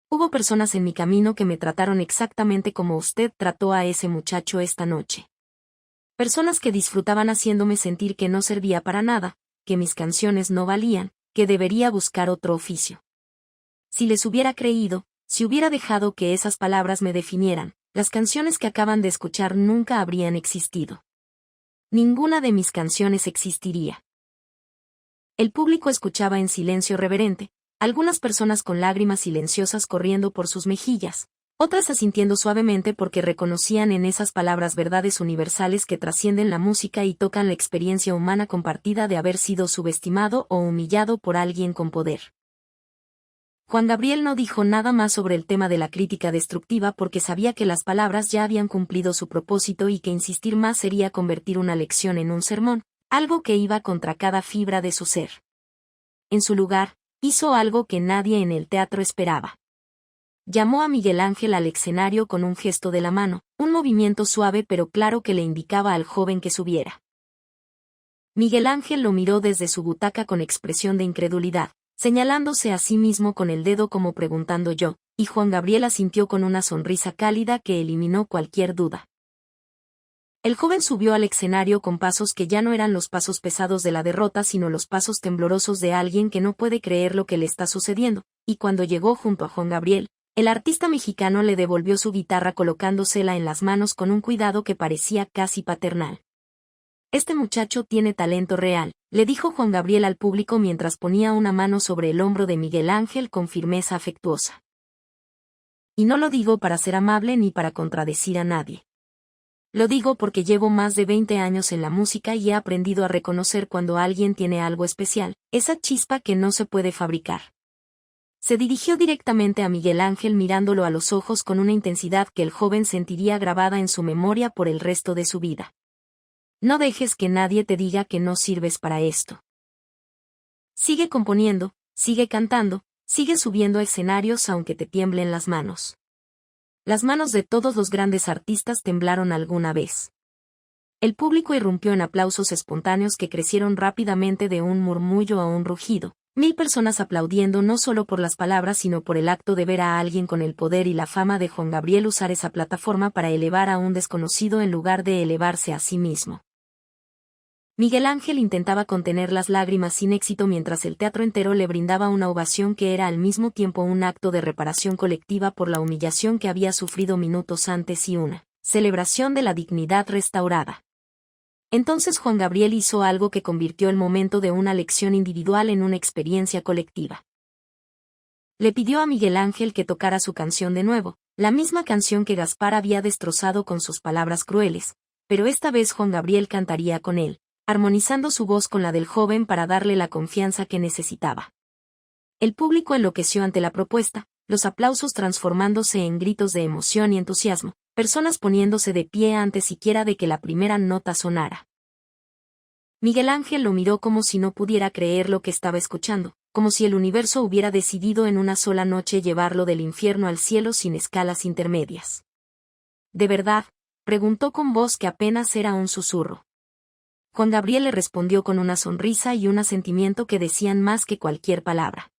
Hubo personas en mi camino que me trataron exactamente como usted trató a ese muchacho esta noche. Personas que disfrutaban haciéndome sentir que no servía para nada, que mis canciones no valían, que debería buscar otro oficio. Si les hubiera creído, si hubiera dejado que esas palabras me definieran, las canciones que acaban de escuchar nunca habrían existido. Ninguna de mis canciones existiría. El público escuchaba en silencio reverente, algunas personas con lágrimas silenciosas corriendo por sus mejillas, otras asintiendo suavemente porque reconocían en esas palabras verdades universales que trascienden la música y tocan la experiencia humana compartida de haber sido subestimado o humillado por alguien con poder. Juan Gabriel no dijo nada más sobre el tema de la crítica destructiva porque sabía que las palabras ya habían cumplido su propósito y que insistir más sería convertir una lección en un sermón, algo que iba contra cada fibra de su ser. En su lugar, hizo algo que nadie en el teatro esperaba. Llamó a Miguel Ángel al escenario con un gesto de la mano, un movimiento suave pero claro que le indicaba al joven que subiera. Miguel Ángel lo miró desde su butaca con expresión de incredulidad, señalándose a sí mismo con el dedo como preguntando yo, y Juan Gabriel asintió con una sonrisa cálida que eliminó cualquier duda. El joven subió al escenario con pasos que ya no eran los pasos pesados de la derrota sino los pasos temblorosos de alguien que no puede creer lo que le está sucediendo, y cuando llegó junto a Juan Gabriel, el artista mexicano le devolvió su guitarra colocándosela en las manos con un cuidado que parecía casi paternal. Este muchacho tiene talento real, le dijo Juan Gabriel al público mientras ponía una mano sobre el hombro de Miguel Ángel con firmeza afectuosa. Y no lo digo para ser amable ni para contradecir a nadie. Lo digo porque llevo más de 20 años en la música y he aprendido a reconocer cuando alguien tiene algo especial, esa chispa que no se puede fabricar. Se dirigió directamente a Miguel Ángel mirándolo a los ojos con una intensidad que el joven sentiría grabada en su memoria por el resto de su vida. No dejes que nadie te diga que no sirves para esto. Sigue componiendo, sigue cantando, sigue subiendo a escenarios aunque te tiemblen las manos. Las manos de todos los grandes artistas temblaron alguna vez. El público irrumpió en aplausos espontáneos que crecieron rápidamente de un murmullo a un rugido. 1000 personas aplaudiendo no solo por las palabras sino por el acto de ver a alguien con el poder y la fama de Juan Gabriel usar esa plataforma para elevar a un desconocido en lugar de elevarse a sí mismo. Miguel Ángel intentaba contener las lágrimas sin éxito mientras el teatro entero le brindaba una ovación que era al mismo tiempo un acto de reparación colectiva por la humillación que había sufrido minutos antes y una celebración de la dignidad restaurada. Entonces Juan Gabriel hizo algo que convirtió el momento de una lección individual en una experiencia colectiva. Le pidió a Miguel Ángel que tocara su canción de nuevo, la misma canción que Gaspar había destrozado con sus palabras crueles, pero esta vez Juan Gabriel cantaría con él, armonizando su voz con la del joven para darle la confianza que necesitaba. El público enloqueció ante la propuesta, los aplausos transformándose en gritos de emoción y entusiasmo, personas poniéndose de pie antes siquiera de que la primera nota sonara. Miguel Ángel lo miró como si no pudiera creer lo que estaba escuchando, como si el universo hubiera decidido en una sola noche llevarlo del infierno al cielo sin escalas intermedias. ¿De verdad?, preguntó con voz que apenas era un susurro. Juan Gabriel le respondió con una sonrisa y un asentimiento que decían más que cualquier palabra.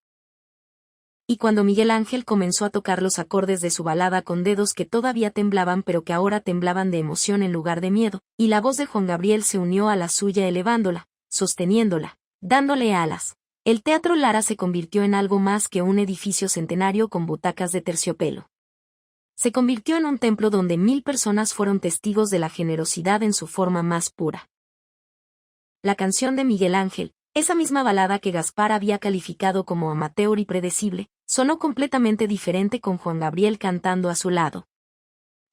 Y cuando Miguel Ángel comenzó a tocar los acordes de su balada con dedos que todavía temblaban pero que ahora temblaban de emoción en lugar de miedo, y la voz de Juan Gabriel se unió a la suya elevándola, sosteniéndola, dándole alas, el Teatro Lara se convirtió en algo más que un edificio centenario con butacas de terciopelo. Se convirtió en un templo donde 1000 personas fueron testigos de la generosidad en su forma más pura. La canción de Miguel Ángel, esa misma balada que Gaspar había calificado como amateur y predecible, sonó completamente diferente con Juan Gabriel cantando a su lado.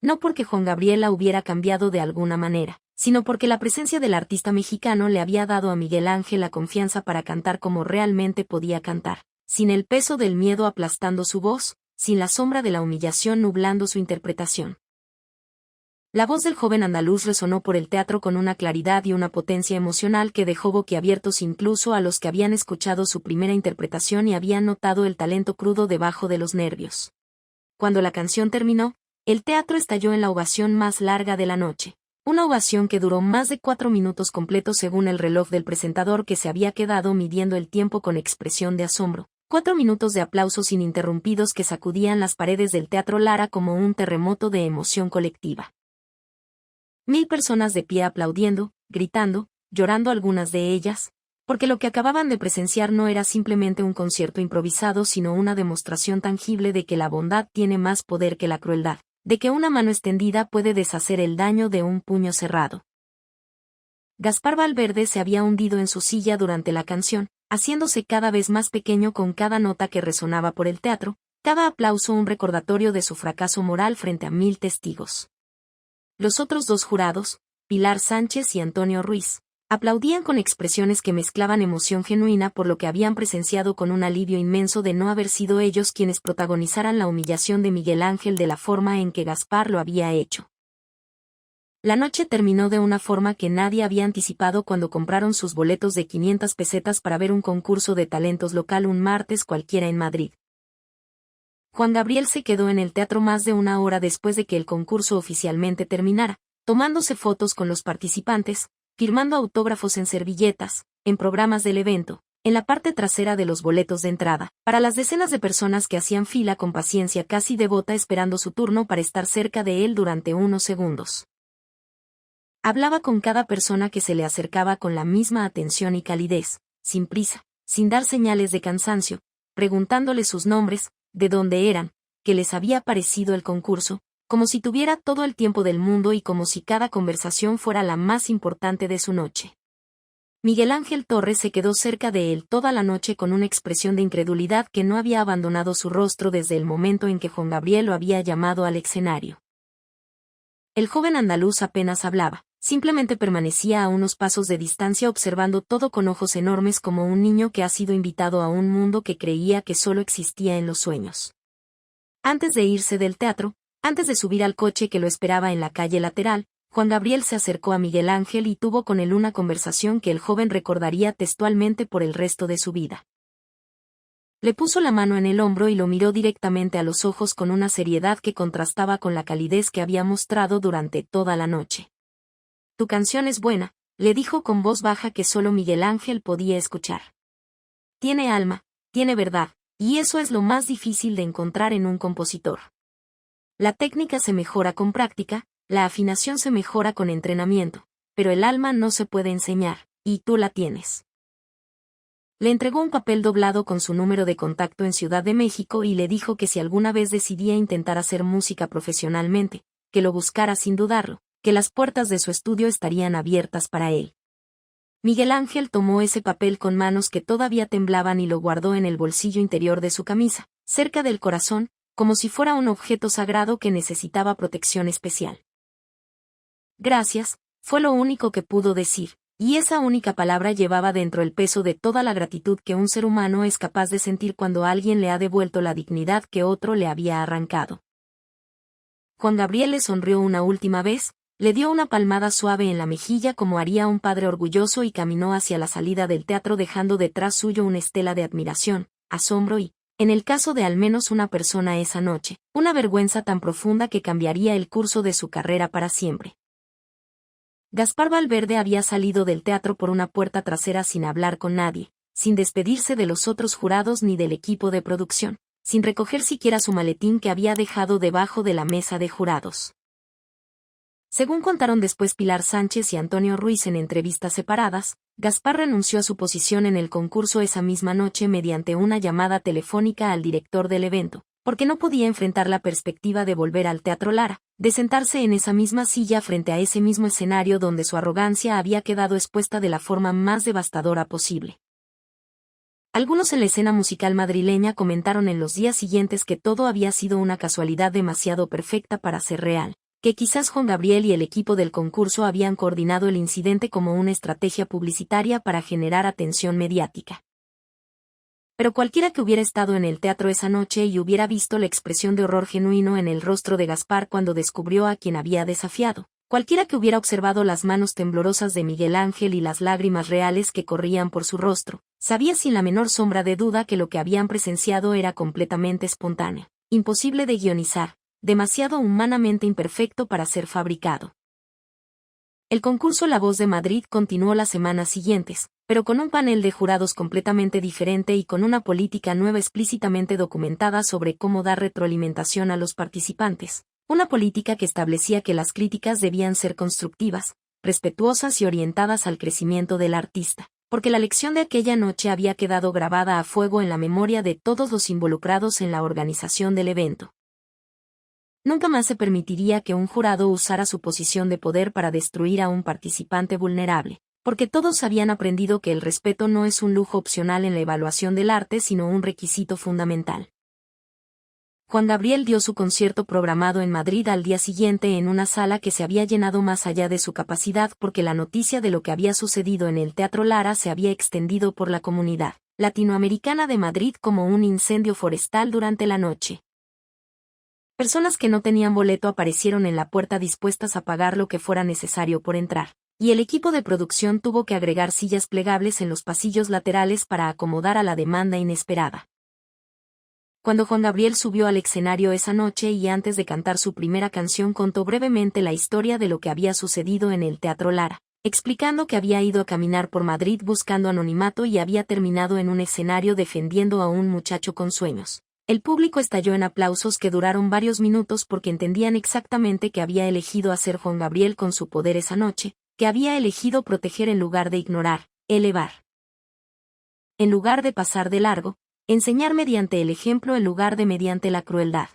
No porque Juan Gabriel la hubiera cambiado de alguna manera, sino porque la presencia del artista mexicano le había dado a Miguel Ángel la confianza para cantar como realmente podía cantar, sin el peso del miedo aplastando su voz, sin la sombra de la humillación nublando su interpretación. La voz del joven andaluz resonó por el teatro con una claridad y una potencia emocional que dejó boquiabiertos incluso a los que habían escuchado su primera interpretación y habían notado el talento crudo debajo de los nervios. Cuando la canción terminó, el teatro estalló en la ovación más larga de la noche. Una ovación que duró más de 4 minutos completos según el reloj del presentador que se había quedado midiendo el tiempo con expresión de asombro. 4 minutos de aplausos ininterrumpidos que sacudían las paredes del Teatro Lara como un terremoto de emoción colectiva. 1000 personas de pie aplaudiendo, gritando, llorando algunas de ellas, porque lo que acababan de presenciar no era simplemente un concierto improvisado sino una demostración tangible de que la bondad tiene más poder que la crueldad, de que una mano extendida puede deshacer el daño de un puño cerrado. Gaspar Valverde se había hundido en su silla durante la canción, haciéndose cada vez más pequeño con cada nota que resonaba por el teatro, cada aplauso un recordatorio de su fracaso moral frente a 1000 testigos. Los otros dos jurados, Pilar Sánchez y Antonio Ruiz, aplaudían con expresiones que mezclaban emoción genuina por lo que habían presenciado con un alivio inmenso de no haber sido ellos quienes protagonizaran la humillación de Miguel Ángel de la forma en que Gaspar lo había hecho. La noche terminó de una forma que nadie había anticipado cuando compraron sus boletos de 500 pesetas para ver un concurso de talentos local un martes cualquiera en Madrid. Juan Gabriel se quedó en el teatro más de una hora después de que el concurso oficialmente terminara, tomándose fotos con los participantes, firmando autógrafos en servilletas, en programas del evento, en la parte trasera de los boletos de entrada, para las decenas de personas que hacían fila con paciencia casi devota esperando su turno para estar cerca de él durante unos segundos. Hablaba con cada persona que se le acercaba con la misma atención y calidez, sin prisa, sin dar señales de cansancio, preguntándole sus nombres, de dónde eran, qué les había parecido el concurso, como si tuviera todo el tiempo del mundo y como si cada conversación fuera la más importante de su noche. Miguel Ángel Torres se quedó cerca de él toda la noche con una expresión de incredulidad que no había abandonado su rostro desde el momento en que Juan Gabriel lo había llamado al escenario. El joven andaluz apenas hablaba, simplemente permanecía a unos pasos de distancia observando todo con ojos enormes como un niño que ha sido invitado a un mundo que creía que solo existía en los sueños. Antes de irse del teatro, antes de subir al coche que lo esperaba en la calle lateral, Juan Gabriel se acercó a Miguel Ángel y tuvo con él una conversación que el joven recordaría textualmente por el resto de su vida. Le puso la mano en el hombro y lo miró directamente a los ojos con una seriedad que contrastaba con la calidez que había mostrado durante toda la noche. «Tu canción es buena», le dijo con voz baja que solo Miguel Ángel podía escuchar. «Tiene alma, tiene verdad, y eso es lo más difícil de encontrar en un compositor. La técnica se mejora con práctica, la afinación se mejora con entrenamiento, pero el alma no se puede enseñar, y tú la tienes». Le entregó un papel doblado con su número de contacto en Ciudad de México y le dijo que si alguna vez decidía intentar hacer música profesionalmente, que lo buscara sin dudarlo, que las puertas de su estudio estarían abiertas para él. Miguel Ángel tomó ese papel con manos que todavía temblaban y lo guardó en el bolsillo interior de su camisa, cerca del corazón, como si fuera un objeto sagrado que necesitaba protección especial. «Gracias», fue lo único que pudo decir, y esa única palabra llevaba dentro el peso de toda la gratitud que un ser humano es capaz de sentir cuando alguien le ha devuelto la dignidad que otro le había arrancado. Juan Gabriel le sonrió una última vez, le dio una palmada suave en la mejilla como haría un padre orgulloso y caminó hacia la salida del teatro dejando detrás suyo una estela de admiración, asombro y, en el caso de al menos una persona esa noche, una vergüenza tan profunda que cambiaría el curso de su carrera para siempre. Gaspar Valverde había salido del teatro por una puerta trasera sin hablar con nadie, sin despedirse de los otros jurados ni del equipo de producción, sin recoger siquiera su maletín que había dejado debajo de la mesa de jurados. Según contaron después Pilar Sánchez y Antonio Ruiz en entrevistas separadas, Gaspar renunció a su posición en el concurso esa misma noche mediante una llamada telefónica al director del evento, porque no podía enfrentar la perspectiva de volver al Teatro Lara, de sentarse en esa misma silla frente a ese mismo escenario donde su arrogancia había quedado expuesta de la forma más devastadora posible. Algunos en la escena musical madrileña comentaron en los días siguientes que todo había sido una casualidad demasiado perfecta para ser real, que quizás Juan Gabriel y el equipo del concurso habían coordinado el incidente como una estrategia publicitaria para generar atención mediática. Pero cualquiera que hubiera estado en el teatro esa noche y hubiera visto la expresión de horror genuino en el rostro de Gaspar cuando descubrió a quien había desafiado, cualquiera que hubiera observado las manos temblorosas de Miguel Ángel y las lágrimas reales que corrían por su rostro, sabía sin la menor sombra de duda que lo que habían presenciado era completamente espontáneo, imposible de guionizar, demasiado humanamente imperfecto para ser fabricado. El concurso La Voz de Madrid continuó las semanas siguientes, pero con un panel de jurados completamente diferente y con una política nueva explícitamente documentada sobre cómo dar retroalimentación a los participantes, una política que establecía que las críticas debían ser constructivas, respetuosas y orientadas al crecimiento del artista, porque la lección de aquella noche había quedado grabada a fuego en la memoria de todos los involucrados en la organización del evento. Nunca más se permitiría que un jurado usara su posición de poder para destruir a un participante vulnerable, Porque todos habían aprendido que el respeto no es un lujo opcional en la evaluación del arte, sino un requisito fundamental. Juan Gabriel dio su concierto programado en Madrid al día siguiente en una sala que se había llenado más allá de su capacidad porque la noticia de lo que había sucedido en el Teatro Lara se había extendido por la comunidad latinoamericana de Madrid como un incendio forestal durante la noche. Personas que no tenían boleto aparecieron en la puerta dispuestas a pagar lo que fuera necesario por entrar, y el equipo de producción tuvo que agregar sillas plegables en los pasillos laterales para acomodar a la demanda inesperada. Cuando Juan Gabriel subió al escenario esa noche y antes de cantar su primera canción contó brevemente la historia de lo que había sucedido en el Teatro Lara, explicando que había ido a caminar por Madrid buscando anonimato y había terminado en un escenario defendiendo a un muchacho con sueños. El público estalló en aplausos que duraron varios minutos porque entendían exactamente que había elegido hacer Juan Gabriel con su poder esa noche, que había elegido proteger en lugar de ignorar, elevar. En lugar de pasar de largo, enseñar mediante el ejemplo en lugar de mediante la crueldad.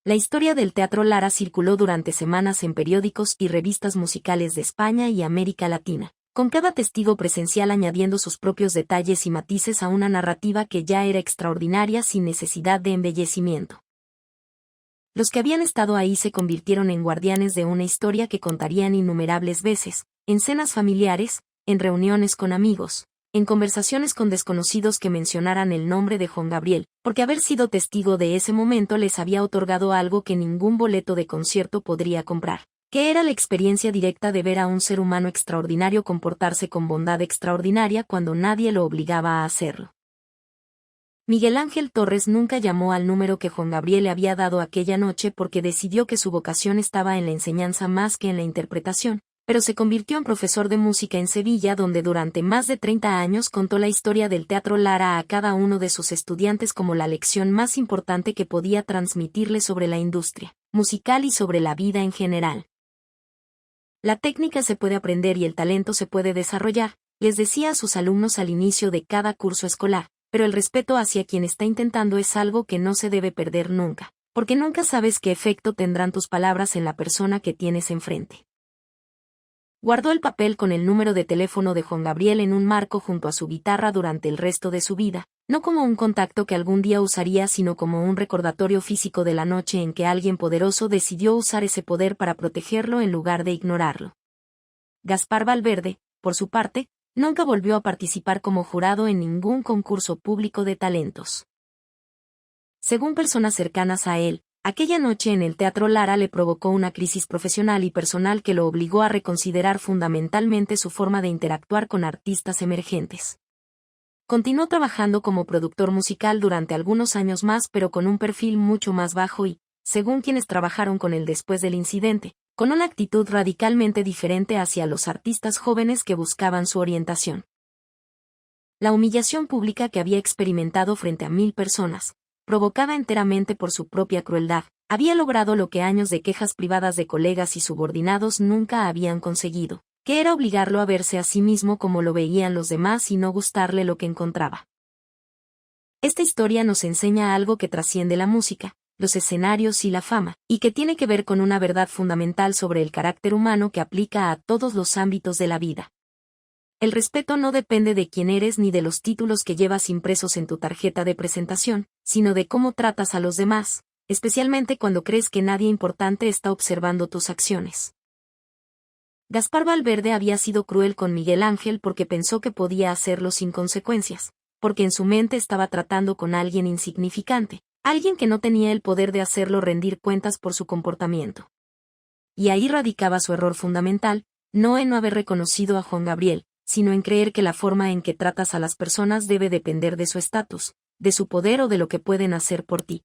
La historia del Teatro Lara circuló durante semanas en periódicos y revistas musicales de España y América Latina, con cada testigo presencial añadiendo sus propios detalles y matices a una narrativa que ya era extraordinaria sin necesidad de embellecimiento. Los que habían estado ahí se convirtieron en guardianes de una historia que contarían innumerables veces, en cenas familiares, en reuniones con amigos, en conversaciones con desconocidos que mencionaran el nombre de Juan Gabriel, porque haber sido testigo de ese momento les había otorgado algo que ningún boleto de concierto podría comprar, que era la experiencia directa de ver a un ser humano extraordinario comportarse con bondad extraordinaria cuando nadie lo obligaba a hacerlo. Miguel Ángel Torres nunca llamó al número que Juan Gabriel le había dado aquella noche porque decidió que su vocación estaba en la enseñanza más que en la interpretación, pero se convirtió en profesor de música en Sevilla donde durante más de 30 años contó la historia del Teatro Lara a cada uno de sus estudiantes como la lección más importante que podía transmitirle sobre la industria musical y sobre la vida en general. La técnica se puede aprender y el talento se puede desarrollar, les decía a sus alumnos al inicio de cada curso escolar, pero el respeto hacia quien está intentando es algo que no se debe perder nunca, porque nunca sabes qué efecto tendrán tus palabras en la persona que tienes enfrente. Guardó el papel con el número de teléfono de Juan Gabriel en un marco junto a su guitarra durante el resto de su vida, no como un contacto que algún día usaría sino como un recordatorio físico de la noche en que alguien poderoso decidió usar ese poder para protegerlo en lugar de ignorarlo. Gaspar Valverde, por su parte, nunca volvió a participar como jurado en ningún concurso público de talentos. Según personas cercanas a él, aquella noche en el Teatro Lara le provocó una crisis profesional y personal que lo obligó a reconsiderar fundamentalmente su forma de interactuar con artistas emergentes. Continuó trabajando como productor musical durante algunos años más pero con un perfil mucho más bajo y, según quienes trabajaron con él después del incidente, con una actitud radicalmente diferente hacia los artistas jóvenes que buscaban su orientación. La humillación pública que había experimentado frente a 1000 personas, provocada enteramente por su propia crueldad, había logrado lo que años de quejas privadas de colegas y subordinados nunca habían conseguido, que era obligarlo a verse a sí mismo como lo veían los demás y no gustarle lo que encontraba. Esta historia nos enseña algo que trasciende la música, los escenarios y la fama, y que tiene que ver con una verdad fundamental sobre el carácter humano que aplica a todos los ámbitos de la vida. El respeto no depende de quién eres ni de los títulos que llevas impresos en tu tarjeta de presentación, sino de cómo tratas a los demás, especialmente cuando crees que nadie importante está observando tus acciones. Gaspar Valverde había sido cruel con Miguel Ángel porque pensó que podía hacerlo sin consecuencias, porque en su mente estaba tratando con alguien insignificante, alguien que no tenía el poder de hacerlo rendir cuentas por su comportamiento. Y ahí radicaba su error fundamental, no en no haber reconocido a Juan Gabriel, sino en creer que la forma en que tratas a las personas debe depender de su estatus, de su poder o de lo que pueden hacer por ti.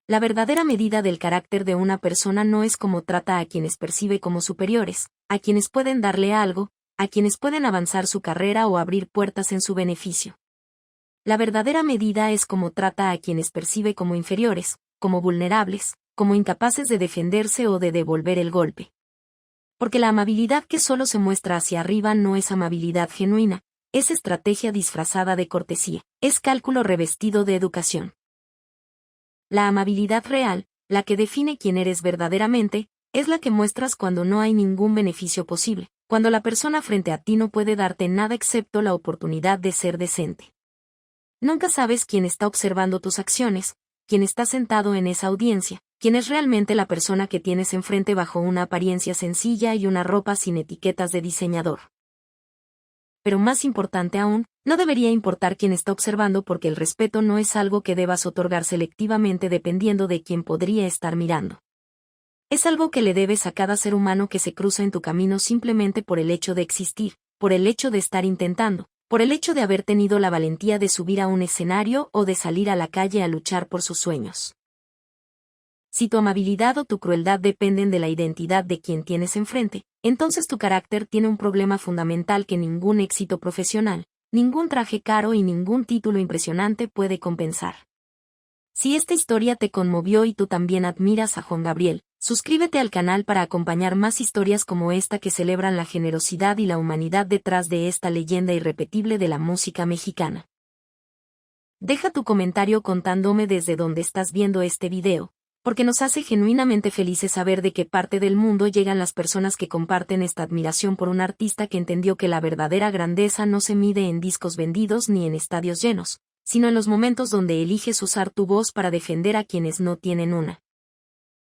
La verdadera medida del carácter de una persona no es cómo trata a quienes percibe como superiores, a quienes pueden darle algo, a quienes pueden avanzar su carrera o abrir puertas en su beneficio. La verdadera medida es cómo trata a quienes percibe como inferiores, como vulnerables, como incapaces de defenderse o de devolver el golpe. Porque la amabilidad que solo se muestra hacia arriba no es amabilidad genuina, es estrategia disfrazada de cortesía, es cálculo revestido de educación. La amabilidad real, la que define quién eres verdaderamente, es la que muestras cuando no hay ningún beneficio posible, cuando la persona frente a ti no puede darte nada excepto la oportunidad de ser decente. Nunca sabes quién está observando tus acciones, quién está sentado en esa audiencia, quién es realmente la persona que tienes enfrente bajo una apariencia sencilla y una ropa sin etiquetas de diseñador. Pero más importante aún, no debería importar quién está observando porque el respeto no es algo que debas otorgar selectivamente dependiendo de quién podría estar mirando. Es algo que le debes a cada ser humano que se cruza en tu camino simplemente por el hecho de existir, por el hecho de estar intentando, por el hecho de haber tenido la valentía de subir a un escenario o de salir a la calle a luchar por sus sueños. Si tu amabilidad o tu crueldad dependen de la identidad de quien tienes enfrente, entonces tu carácter tiene un problema fundamental que ningún éxito profesional, ningún traje caro y ningún título impresionante puede compensar. Si esta historia te conmovió y tú también admiras a Juan Gabriel, suscríbete al canal para acompañar más historias como esta que celebran la generosidad y la humanidad detrás de esta leyenda irrepetible de la música mexicana. Deja tu comentario contándome desde dónde estás viendo este video, porque nos hace genuinamente felices saber de qué parte del mundo llegan las personas que comparten esta admiración por un artista que entendió que la verdadera grandeza no se mide en discos vendidos ni en estadios llenos, sino en los momentos donde eliges usar tu voz para defender a quienes no tienen una.